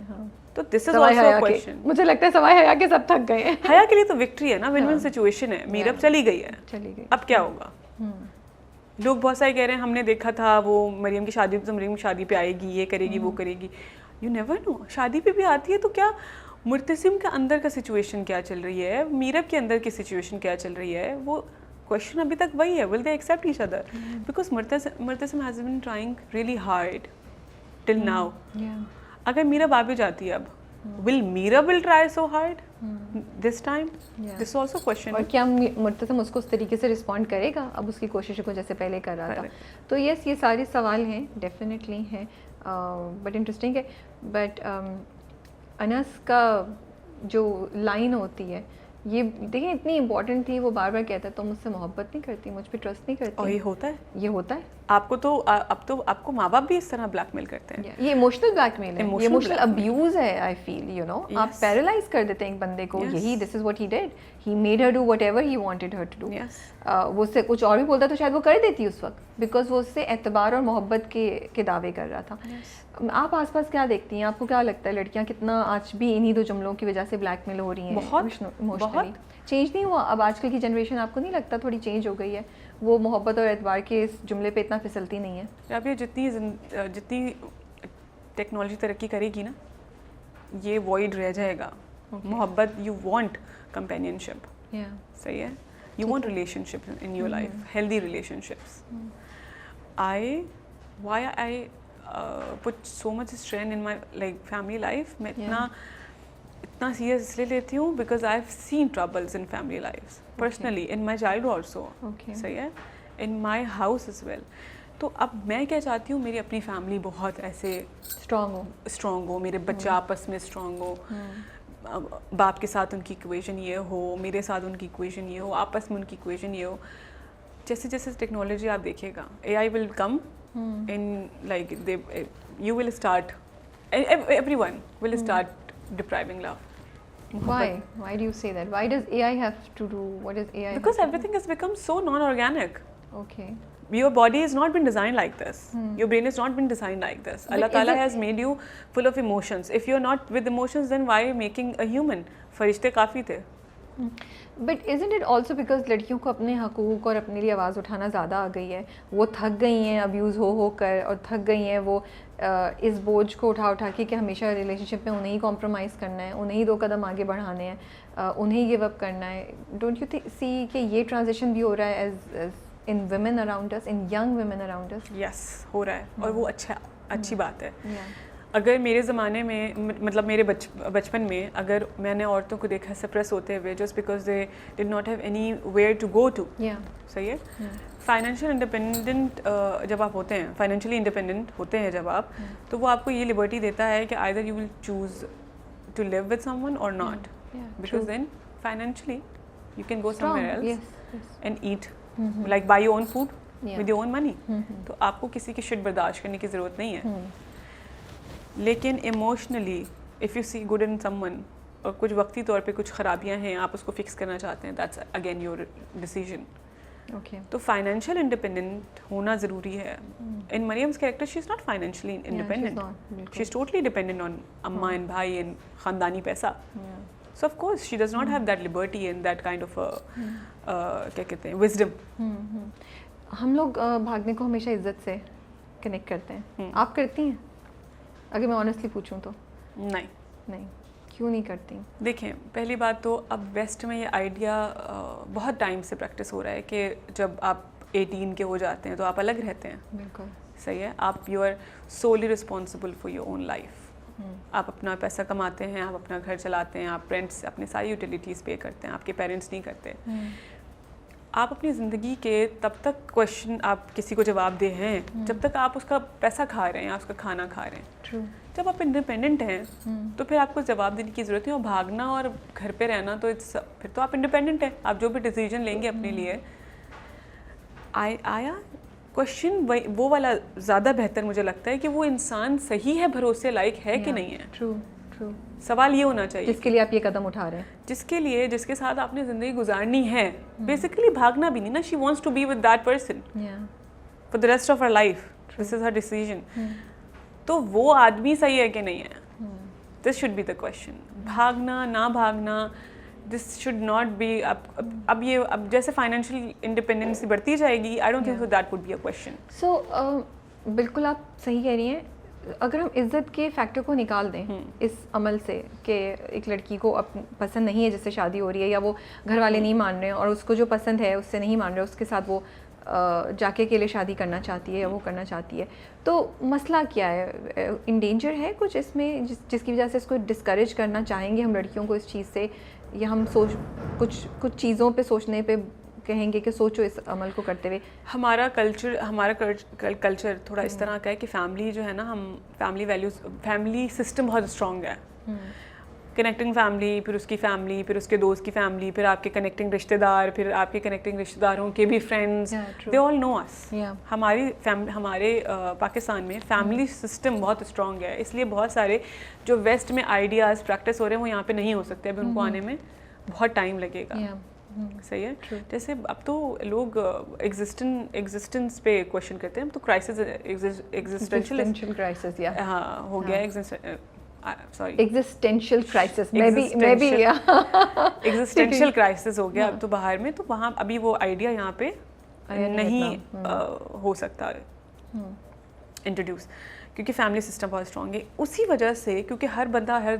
हाँ। तो this is also a question. मुझे लगता है सवाई हया के सब थक गए हैं। हया के लिए तो विक्ट्री है ना, विन विन सिचुएशन है। मीरब चली गई, अब क्या होगा? लोग बहुत सारे कह रहे हैं हमने देखा था वो मरियम की शादी, तो मरियम की शादी पे आएगी, ये करेगी, वो करेगी। यू नेवर नो, शादी पे भी आती है तो क्या मुर्तसिम के अंदर का सिचुएशन क्या चल रही है, मीरब के अंदर की सिचुएशन क्या चल रही है, वो क्वेश्चन अभी तक वही है। Will they accept each other? Because Murtasim has been trying really hard till now. अगर मीरब आ भी जाती है अब, will Meerab will try so hard this time? This is also question. और क्या मुर्तसिम उसको उस तरीके से रिस्पॉन्ड करेगा अब उसकी कोशिशों को जैसे पहले कर रहा था? तो यस, ये सारे सवाल हैं, डेफिनेटली हैं, बट इंटरेस्टिंग है। बट अनस का जो लाइन होती है, ये देखिए इतनी इंपॉर्टेंट थी, वो बार बार कहता है तुम मुझसे मोहब्बत नहीं करती, मुझ पे ट्रस्ट नहीं करती। और ये होता है, ये होता है। आपको तो अब तो आपको माँ बाप भी इस तरह ब्लैकमेल करते हैं। ये इमोशनल ब्लैकमेल है, ये इमोशनल अब्यूज है। आई फील यू नो, आप पैरालाइज कर देते हैं एक बंदे को। यही this is what he did, he made her do whatever he wanted her to do. वो उससे कुछ और भी बोलता तो शायद वो कर देती उस वक्त, बिकॉज वो उससे एतबार और मोहब्बत के दावे कर रहा था। आप आसपास क्या देखती हैं, आपको क्या लगता है लड़कियां कितना आज भी इन्हीं दो जुमलों की वजह से ब्लैकमेल हो रही हैं? बहुत चेंज नहीं हुआ? अब आजकल की जनरेशन आपको नहीं लगता थोड़ी चेंज हो गई है? वो मोहब्बत और एतबार के इस जुमले पे इतना फिसलती नहीं है। अब ये जितनी टेक्नोलॉजी तरक्की करेगी ना, ये वॉइड रह जाएगा। मोहब्बत, यू वांट कंपेनियनशिप, सही है, you want relationship in your life, healthy relationships. Why I put so much strain in my like family life. मैं इतना सीरियस इसलिए लेती हूँ because I've seen troubles in family lives personally, in my childhood also. सही है, in my house as well. तो अब मैं क्या चाहती हूँ, मेरी अपनी फैमिली बहुत ऐसे स्ट्रॉन्ग हो, मेरे बच्चे आपस में स्ट्रॉन्ग हो, बाप के साथ उनकी इक्वेशन ये हो, मेरे साथ उनकी इक्वेशन ये हो, आपस में उनकी इक्वेशन ये हो। जैसे जैसे टेक्नोलॉजी आप देखिएगा, AI will come in like you will start, everyone will start depriving love. Why do you say that? Why does AI have to do, what does AI because everything has become so non-organic. Okay. Your body has not been designed like this. Your brain has not been designed like this. Allah Ta'ala has made you full of emotions. If you're not with emotions, then why making a human? फरिश्ते काफ़ी थे। But isn't it also because लड़कियों को अपने हकूक़ और अपने लिए आवाज़ उठाना ज़्यादा आ गई है, वो थक गई हैं अब्यूज़ हो कर, और थक गई हैं वो इस बोझ को उठा के कि हमेशा रिलेशनशिप में उन्हें ही कॉम्प्रोमाइज़ करना है, उन्हें ही 2 कदम आगे बढ़ाने हैं, उन्हें ही गिव अप करना है। डोंट यू सी कि ये ट्रांजिशन भी हो रहा है as in women around us, in young women around us? Yes, हो रहा है, और वो अच्छी बात है। अगर मेरे ज़माने में, मतलब मेरे बचपन में, अगर मैंने औरतों को देखा सप्रेस होते हुए just because they did not have any where to go to, सही है, फाइनेंशियल इंडिपेंडेंट जब आप होते हैं, फाइनेंशियली इंडिपेंडेंट होते हैं जब आप, तो वो आपको ये लिबर्टी देता है कि either you will choose to live with someone और not, because then financially you can go somewhere else and eat, like buy your own food with your own money. तो आपको किसी की शिट बर्दाश्त करने की ज़रूरत नहीं है। लेकिन emotionally if you see good in someone, और कुछ वक्ती तौर पे कुछ ख़राबियाँ हैं, आप उसको फिक्स करना चाहते हैं, that's again your decision. Okay तो फाइनेंशियल इंडिपेंडेंट होना ज़रूरी है. In Mariam's character she is not financially independent, she is totally dependent on अम्मा एंड भाई एंड ख़ानदानी पैसा. So of course she does not have that liberty and that kind of क्या कहते हैं wisdom. हम लोग भागने को हमेशा इज्जत से कनेक्ट करते हैं. आप करती हैं? अगर मैं ऑनेस्टली पूछूं तो नहीं. क्यों नहीं करती? देखें, पहली बात तो अब वेस्ट में ये आइडिया बहुत टाइम से प्रैक्टिस हो रहा है कि जब आप 18 के हो जाते हैं तो आप अलग रहते हैं. बिल्कुल सही है. आप you are solely responsible for your own life. आप अपना पैसा कमाते हैं, आप अपना घर चलाते हैं, आप रेंट्स अपनी सारी यूटिलिटीज़ पे करते हैं, आपके पेरेंट्स नहीं करते. आप अपनी ज़िंदगी के तब तक क्वेश्चन आप किसी को जवाब दे हैं जब तक आप उसका पैसा खा रहे हैं, आप उसका खाना खा रहे हैं. True. जब आप इंडिपेंडेंट हैं तो फिर आपको जवाब देने की ज़रूरत है. और भागना और घर पे रहना तो फिर तो आप इंडिपेंडेंट हैं. आप जो भी डिसीजन लेंगे अपने लिए. आया क्वेश्चन वो वाला ज़्यादा बेहतर मुझे लगता है कि वो इंसान सही है, भरोसे लायक है कि नहीं है. ट्रू. सवाल ये होना चाहिए जिसके लिए आप ये कदम उठा रहे हैं, जिसके साथ आपने ज़िंदगी गुजारनी है. बेसिकली भागना भी नहीं ना. She wants to be with that person for the rest of her life. This is her decision. तो वो आदमी सही है कि नहीं है. This should be the question. भागना ना भागना, दिस शुड नॉट बी. अब जैसे फाइनेंशियल इंडिपेंडेंसी बढ़ती जाएगी, I don't think so that would be a question. So बिल्कुल आप सही कह रही हैं. अगर हम इज्जत के फैक्टर को निकाल दें इस अमल से कि एक लड़की को पसंद नहीं है जिससे शादी हो रही है, या वो घर वाले नहीं मान रहे हैं और उसको जो पसंद है उससे नहीं मान रहे, उसके साथ वो जाके अकेले शादी करना चाहती है या वो करना चाहती है, तो मसला क्या है? इन डेंजर है कुछ इसमें जिसकी वजह से इसको डिस्करेज करना चाहेंगे हम लड़कियों को इस चीज़ से, या हम कुछ चीज़ों पे सोचने पे कहेंगे कि सोचो इस अमल को करते हुए? हमारा कल्चर थोड़ा इस तरह का है कि फैमिली जो है ना, हम फैमिली वैल्यूज, फैमिली सिस्टम बहुत स्ट्रॉन्ग है. कनेक्टिंग फैमिली, फिर उसकी फैमिली, फिर उसके दोस्त की फैमिली, फिर आपके कनेक्टिंग रिश्तेदार, फिर आपके कनेक्टिंग रिश्तेदारों के भी friends, they all know us. हमारे पाकिस्तान में फैमिली सिस्टम बहुत स्ट्रॉन्ग है. इसलिए बहुत सारे जो वेस्ट में आइडियाज़ प्रैक्टिस हो रहे हैं वो यहाँ पे नहीं हो सकते. अभी उनको आने में बहुत टाइम लगेगा. सही है. जैसे अब तो लोग एग्जिस्टेंस पे क्वेश्चन करते हैं. अब तो क्राइसिस एग्जिस्टेंशियल क्राइसिस हाँ हो गया. Sorry existential crisis may be existential crisis हो गया अब तो बाहर में. तो वहाँ अभी वो आइडिया यहाँ पे नहीं हो सकता इंट्रोड्यूस, क्योंकि फैमिली सिस्टम बहुत स्ट्रॉन्ग है. उसी वजह से क्योंकि हर बंदा हर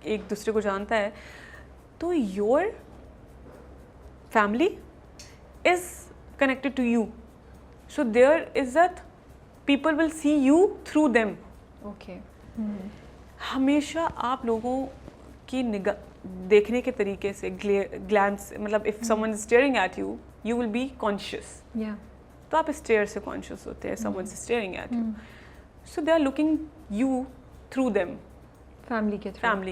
एक दूसरे को जानता है, तो your family is connected to you, so their izzat people will see you through them. Okay. हमेशा आप लोगों की निगाह देखने के तरीके से glance, मतलब if someone is staring at you, you will be conscious. तो आप stare से conscious होते हैं. someone is staring at you, so they are looking you through them. Family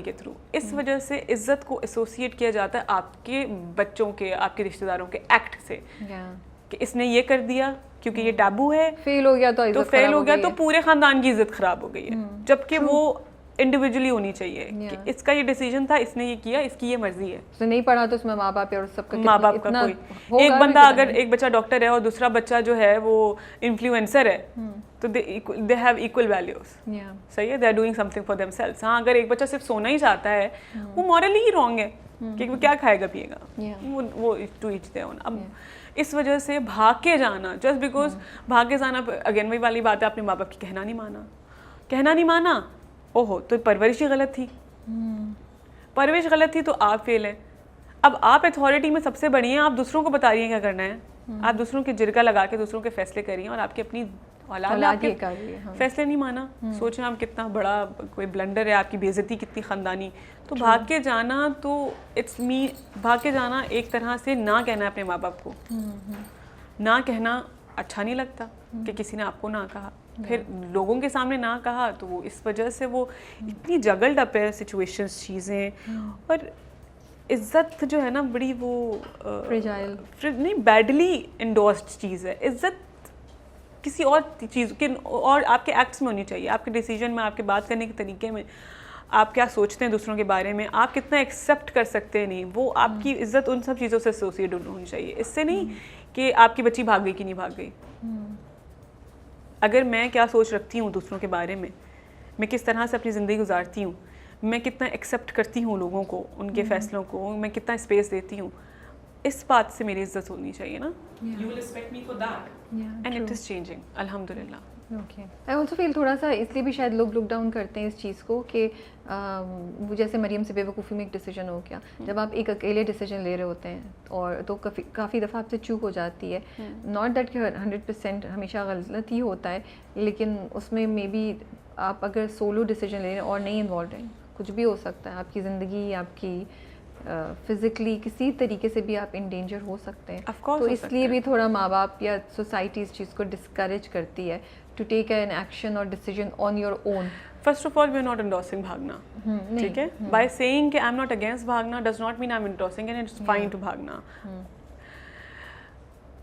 के थ्रू. इस वजह से इज्जत को एसोसिएट किया जाता है आपके बच्चों के, आपके रिश्तेदारों के एक्ट से, कि इसने ये कर दिया क्योंकि ये टैबू है, फेल हो गया तो पूरे खानदान की इज्जत खराब हो गई है. जबकि वो इंडिविजुअली होनी चाहिए कि इसका ये डिसीजन था, इसने ये किया, इसकी ये मर्जी है. तो नहीं पढ़ा तो उसमें माँ बाप और सबका माँ बाप का कोई एक बंदा, अगर एक बच्चा डॉक्टर है और दूसरा बच्चा जो है वो इन्फ्लुएंसर है, तो दे हैव इक्वल वैल्यूज. सही है. They are doing something for themselves. हाँ, अगर एक बच्चा सिर्फ सोना ही चाहता है, वो मॉरली ही रॉन्ग है कि वो क्या खाएगा पिएगा, वो टू ईच देयर ओन. अब इस वजह से भाग के जाना, जस्ट बिकॉज भाग के जाना, अगेन वही वाली बात है, अपने माँ बाप की कहना नहीं माना, ओहो तो परवरिश ही गलत थी. परवरिश गलत थी तो आप फेल हैं. अब आप अथॉरिटी में सबसे बड़ी हैं, आप दूसरों को बता रही हैं क्या करना है. आप दूसरों की जिरका लगा के दूसरों के फैसले कर रही हैं और आपकी अपनी औलाद फैसले नहीं माना. सोचें आप कितना बड़ा कोई ब्लंडर है, आपकी बेइज्जती कितनी ख़ानदानी. तो भाग के जाना, तो भाग के जाना एक तरह से ना कहना है अपने माँ बाप को. ना कहना अच्छा नहीं लगता कि किसी ने आपको ना कहा, फिर लोगों के सामने ना कहा, तो वो इस वजह से वो इतनी जगल्ड अप है सिचुएशंस, चीज़ें. और इज्जत जो है ना, बड़ी वो नहीं, बैडली इंडोर्स्ड चीज़ है. इज्जत किसी और चीज़ के और आपके एक्ट्स में होनी चाहिए, आपके डिसीजन में, आपके बात करने के तरीके में. आप क्या सोचते हैं दूसरों के बारे में, आप कितना एक्सेप्ट कर सकते हैं, नहीं वो आपकी इज्जत उन सब चीज़ों से एसोसिएट होनी चाहिए। इससे नहीं कि आपकी बच्ची भाग गई कि नहीं भाग गई। अगर मैं क्या सोच रखती हूँ दूसरों के बारे में, मैं किस तरह से अपनी ज़िंदगी गुजारती हूँ, मैं कितना एक्सेप्ट करती हूँ लोगों को, उनके फैसलों को, मैं कितना स्पेस देती हूँ, इस बात से मेरी इज्जत होनी चाहिए ना। You will respect me for that and it is changing अल्हम्दुलिल्लाह। ओके, आई ऑल्सो फील थोड़ा सा इसलिए भी शायद लोग लुक डाउन करते हैं इस चीज़ को कि वो जैसे मरियम से बेवकूफ़ी में एक डिसीजन हो गया, जब आप एक अकेले डिसीजन ले रहे होते हैं और तो काफ़ी दफ़ा आपसे चूक हो जाती है। नॉट दैट कि 100% हमेशा गलत ही होता है, लेकिन उसमें मे बी आप अगर सोलो डिसीजन ले रहे हैं और नहीं इन्वॉल्व हैं, कुछ भी हो सकता है, आपकी ज़िंदगी, आपकी फिज़िकली किसी तरीके से भी आप इन डेंजर हो सकते हैं। तो इसलिए भी थोड़ा माँ बाप या सोसाइटी इस चीज़ को डिस्करेज करती है टू टेक एन एक्शन और decision on your own. First of all we are not endorsing भागना, ठीक है? बाय सेइंग कि आई एम नॉट अगेंस्ट भागना does not mean I am endorsing and it's fine to भागना।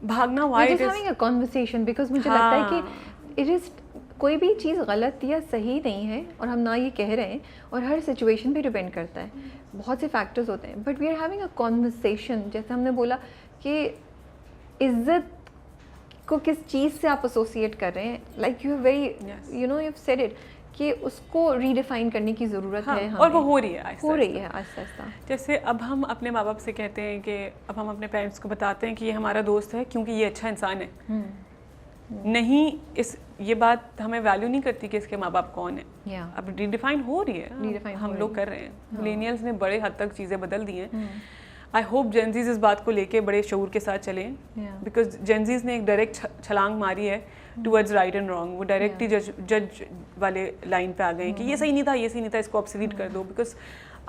भागना why it is having a conversation, because मुझे लगता है कि इट इज कोई भी चीज़ गलत या सही नहीं है और हम ना ये कह रहे हैं, और हर सिचुएशन पे डिपेंड करता है, बहुत से फैक्टर्स होते हैं, but we are having a conversation. जैसे हमने बोला कि इज्जत को किस चीज़ से आप एसोसिएट कर रहे हैं, like you very you know you said it कि उसको रीडिफाइन करने की ज़रूरत है हमें, और वो हो रही है आहिस्ता आहिस्ता। जैसे अब हम अपने माँ बाप से कहते हैं कि अब हम अपने पेरेंट्स को बताते हैं कि ये हमारा दोस्त है क्योंकि ये अच्छा इंसान है, नहीं इस ये बात हमें वैल्यू नहीं करती कि इसके माँ बाप कौन है। अब रीडिफाइन हो रही है, हम लोग कर रहे हैं, मिलेनियल्स ने बड़े हद तक चीज़ें बदल दी हैं। आई होप जेंजीज इस बात को लेके बड़े शऊर के साथ चलें, बिकॉज जेंजीज ने एक डायरेक्ट छलांग मारी है टूवर्ड्स राइट एंड रॉन्ग। वो डायरेक्ट ही जज वाले लाइन पे आ गए कि ये सही नहीं था, ये सही नहीं था, इसको ऑब्सोलीट कर दो, बिकॉज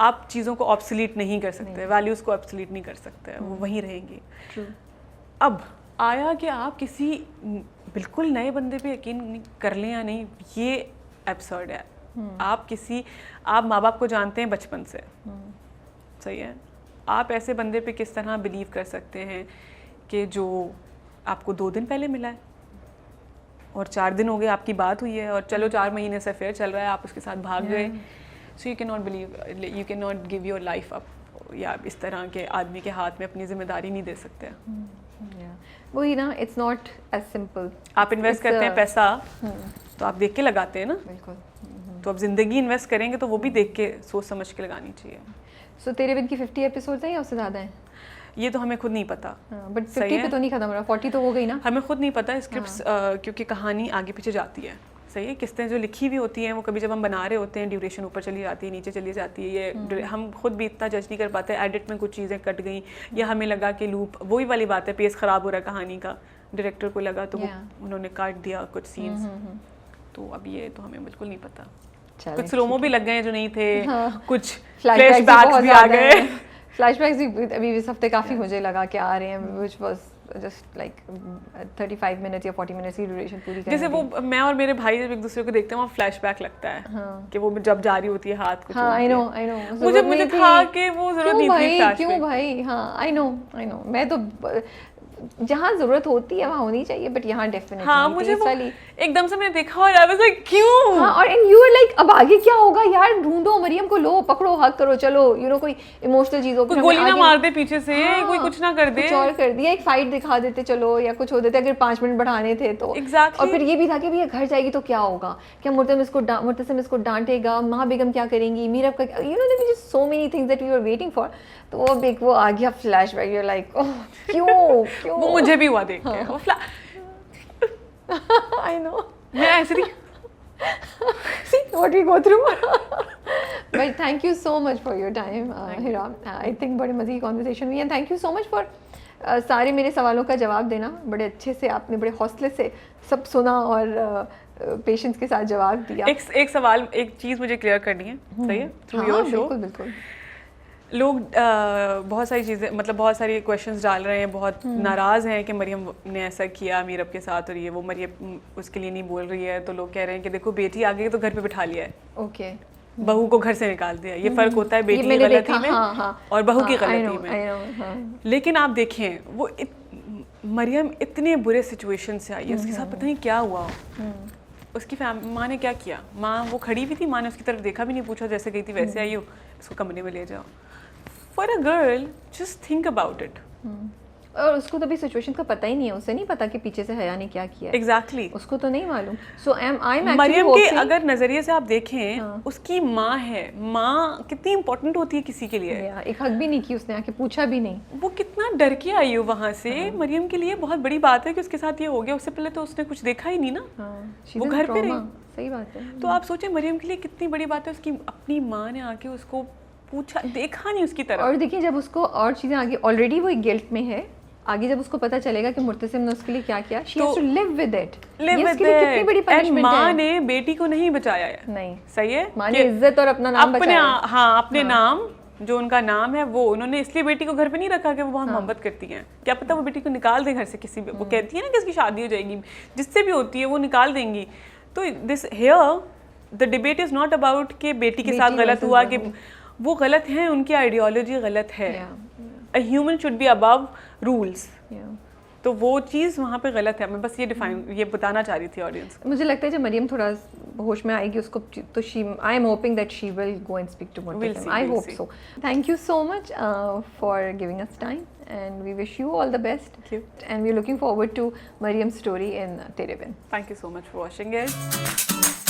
आप चीज़ों को ऑब्सोलीट नहीं कर सकते, वैल्यूज़ को ऑब्सोलीट नहीं कर सकते, वो वहीं रहेंगी। अब आया कि आप किसी बिल्कुल नए बंदे पे यकीन कर लें या नहीं, ये एब्सर्ड है। आप माँ बाप को जानते हैं बचपन से, सही है, आप ऐसे बंदे पे किस तरह बिलीव कर सकते हैं कि जो आपको 2 दिन पहले मिला है और 4 दिन हो गए आपकी बात हुई है और चलो 4 महीने से अफेयर चल रहा है, आप उसके साथ भाग गए। So you can not believe, you can not give your life up, या इस तरह के आदमी के हाथ में अपनी जिम्मेदारी नहीं दे सकते। वही ना, इट्स नॉट एज सिंपल। आप इन्वेस्ट करते हैं पैसा तो आप देख के लगाते हैं ना, बिल्कुल। तो अब जिंदगी इन्वेस्ट करेंगे तो वो भी देख के सोच समझ के लगानी चाहिए। सो तेरे बिन की 50 एपिसोड्स हैं या उससे ज़्यादा हैं? ये तो हमें खुद नहीं पता, बट 50 पे तो नहीं खत्म हो रहा, 40 तो हो गई ना। हमें खुद नहीं पता स्क्रिप्ट्स, क्योंकि कहानी आगे पीछे जाती है, सही है। किस्तें जो लिखी हुई होती हैं वो कभी जब हम बना रहे होते हैं ड्यूरेशन ऊपर चली जाती है, नीचे चली जाती है, ये हम खुद भी इतना जज नहीं कर पाते। एडिट में कुछ चीज़ें कट गई या हमें लगा कि लूप, वही वाली बात है, पेस ख़राब हो रहा है कहानी का, डायरेक्टर को लगा तो उन्होंने काट दिया कुछ सीन्स। तो अब ये तो हमें बिल्कुल नहीं पता। कुछ स्लोमो भी लग गए जो नहीं थे, कुछ फ्लैशबैक्स भी आ गए। फ्लैशबैक्स भी अभी इस हफ्ते काफ़ी मुझे लगा कि आ रहे हैं, which was just like 35 minute या 40 मिनट्स की ड्यूरेशन पूरी करने। जैसे वो मैं और मेरे भाई जब एक दूसरे को देखते हैं वहाँ फ्लैशबैक लगता है कि वो जब जा रही होती है हाथ कुछ। आई नो मुझे था कि वो जरूरत नहीं थी फ्लैशबैक। क्यों भाई? हाँ आई नो मैं तो जहाँ जरूरत होती है वहाँ होनी चाहिए, बट यहाँ डेफिनेटली हाँ, मुझे वो एकदम से मैंने देखा और आई वाज लाइक क्यों? हाँ, और एंड यू आर लाइक अब आगे क्या होगा यार, ढूंढो मरियम को, लो पकड़ो, हक करो, चलो यू नो कोई इमोशनल चीज हो, कोई गोली ना मार दे पीछे से, कोई कुछ ना कर दे, कुछ और कर दिया, एक फाइट दिखा देते चलो, या कुछ हो देते अगर 5 मिनट बढ़ाने थे तो। एग्जैक्टली। और फिर ये भी था कि भैया घर जाएगी तो क्या होगा, क्या मुर्तसिम इसको डांटेगा, माँ बेगम क्या करेंगी, मीरा का, you know there just so many things that we were waiting for. तो वो अब एक वो आ गया flashback, you are like oh क्यों वो मुझे भी हुआ देख के वो आई नो मैं ऐसे नहीं see what we go through but thank you so much for your time Hira, I think बड़े मज़े की conversation हुई, and thank you so much for सारे मेरे सवालों का जवाब देना, बड़े अच्छे से आपने बड़े हौसले से सब सुना और पेशेंस के साथ जवाब दिया। एक सवाल, एक चीज़ मुझे क्लियर करनी है, सही है? थ्रू योर शो बिल्कुल लोग बहुत सारी चीज़ें, मतलब बहुत सारी क्वेश्चंस डाल रहे हैं, बहुत नाराज़ हैं कि मरियम ने ऐसा किया मीरब के साथ और ये वो मरियम उसके लिए नहीं बोल रही है। तो लोग कह रहे हैं कि देखो बेटी आ गई तो घर पे बिठा लिया है, ओके, बहू को घर से निकाल दिया। ये फ़र्क होता है बेटी की गलती में और बहू की गलती में। लेकिन आप देखें वो मरियम इतने बुरे सिचुएशन से आई है, उसके साथ पता नहीं क्या हुआ, उसकी माँ ने क्या किया, माँ वो खड़ी हुई थी, माँ ने उसकी तरफ देखा भी नहीं, पूछा जैसे गई थी वैसे आई हो, इसको कमरे में ले जाओ। For a girl just think about it. और उसको तो अभी सिचुएशन का पता ही नहीं है, उसे नहीं पता कि पीछे से हया ने क्या किया है। एग्जैक्टली उसको तो नहीं मालूम। सो आई एम मरियम के अगर नजरिए से आप देखें, उसकी माँ है, माँ कितनी इंपॉर्टेंट होती है किसी के लिए। एक हक भी नहीं की उसने, आके पूछा भी नहीं। वो कितना डर के आई हो वहाँ से। मरियम के लिए बहुत बड़ी बात है कि उसके साथ ये हो गया, उससे पहले तो उसने कुछ देखा ही नहीं ना। वो घर पे रही। सही बात है। तो आप सोचे मरियम के लिए कितनी बड़ी बात है, उसकी अपनी माँ ने आके उसको पूछा, देखा नहीं उसकी तरफ। और देखिए जब उसको और चीज़ें आगे, ऑलरेडी वो एक गिल्ट में है, आगे जब उसको पता चलेगा कि मुर्तसिम ने उसके लिए क्या किया, she has to live with it। ये उसके लिए कितनी बड़ी punishment है। माँ ने बेटी को नहीं बचाया है। नहीं, सही है। माँ ने इज्जत और अपना नाम बचाया। हाँ, अपने नाम, जो उनका नाम है, वो उन्होंने इसलिए बेटी को घर पे नहीं रखा कि वो बहुत मोहब्बत करती हैं। क्या पता वो बेटी को निकाल दे घर से, किसी भी, वो कहती है ना कि इसकी शादी हो जाएगी, जिससे भी होती है वो निकाल देंगी। तो this here the debate is not about कि बेटी के साथ गलत हुआ, कि वो गलत है, उनकी आइडियोलॉजी गलत है। A human should be above rules। तो वो चीज़ वहाँ पे गलत है। मैं बस ये बताना चाह रही थी ऑडियंस को। मुझे लगता है जब मरियम थोड़ा होश में आएगी उसको, तो I am hoping that she will go and speak to Murtasim. I hope so. Thank you so much for giving us time and we wish you all the best. Thank you. And we're looking forward to Mariam's story in Tere Bin. Thank you so much for watching it.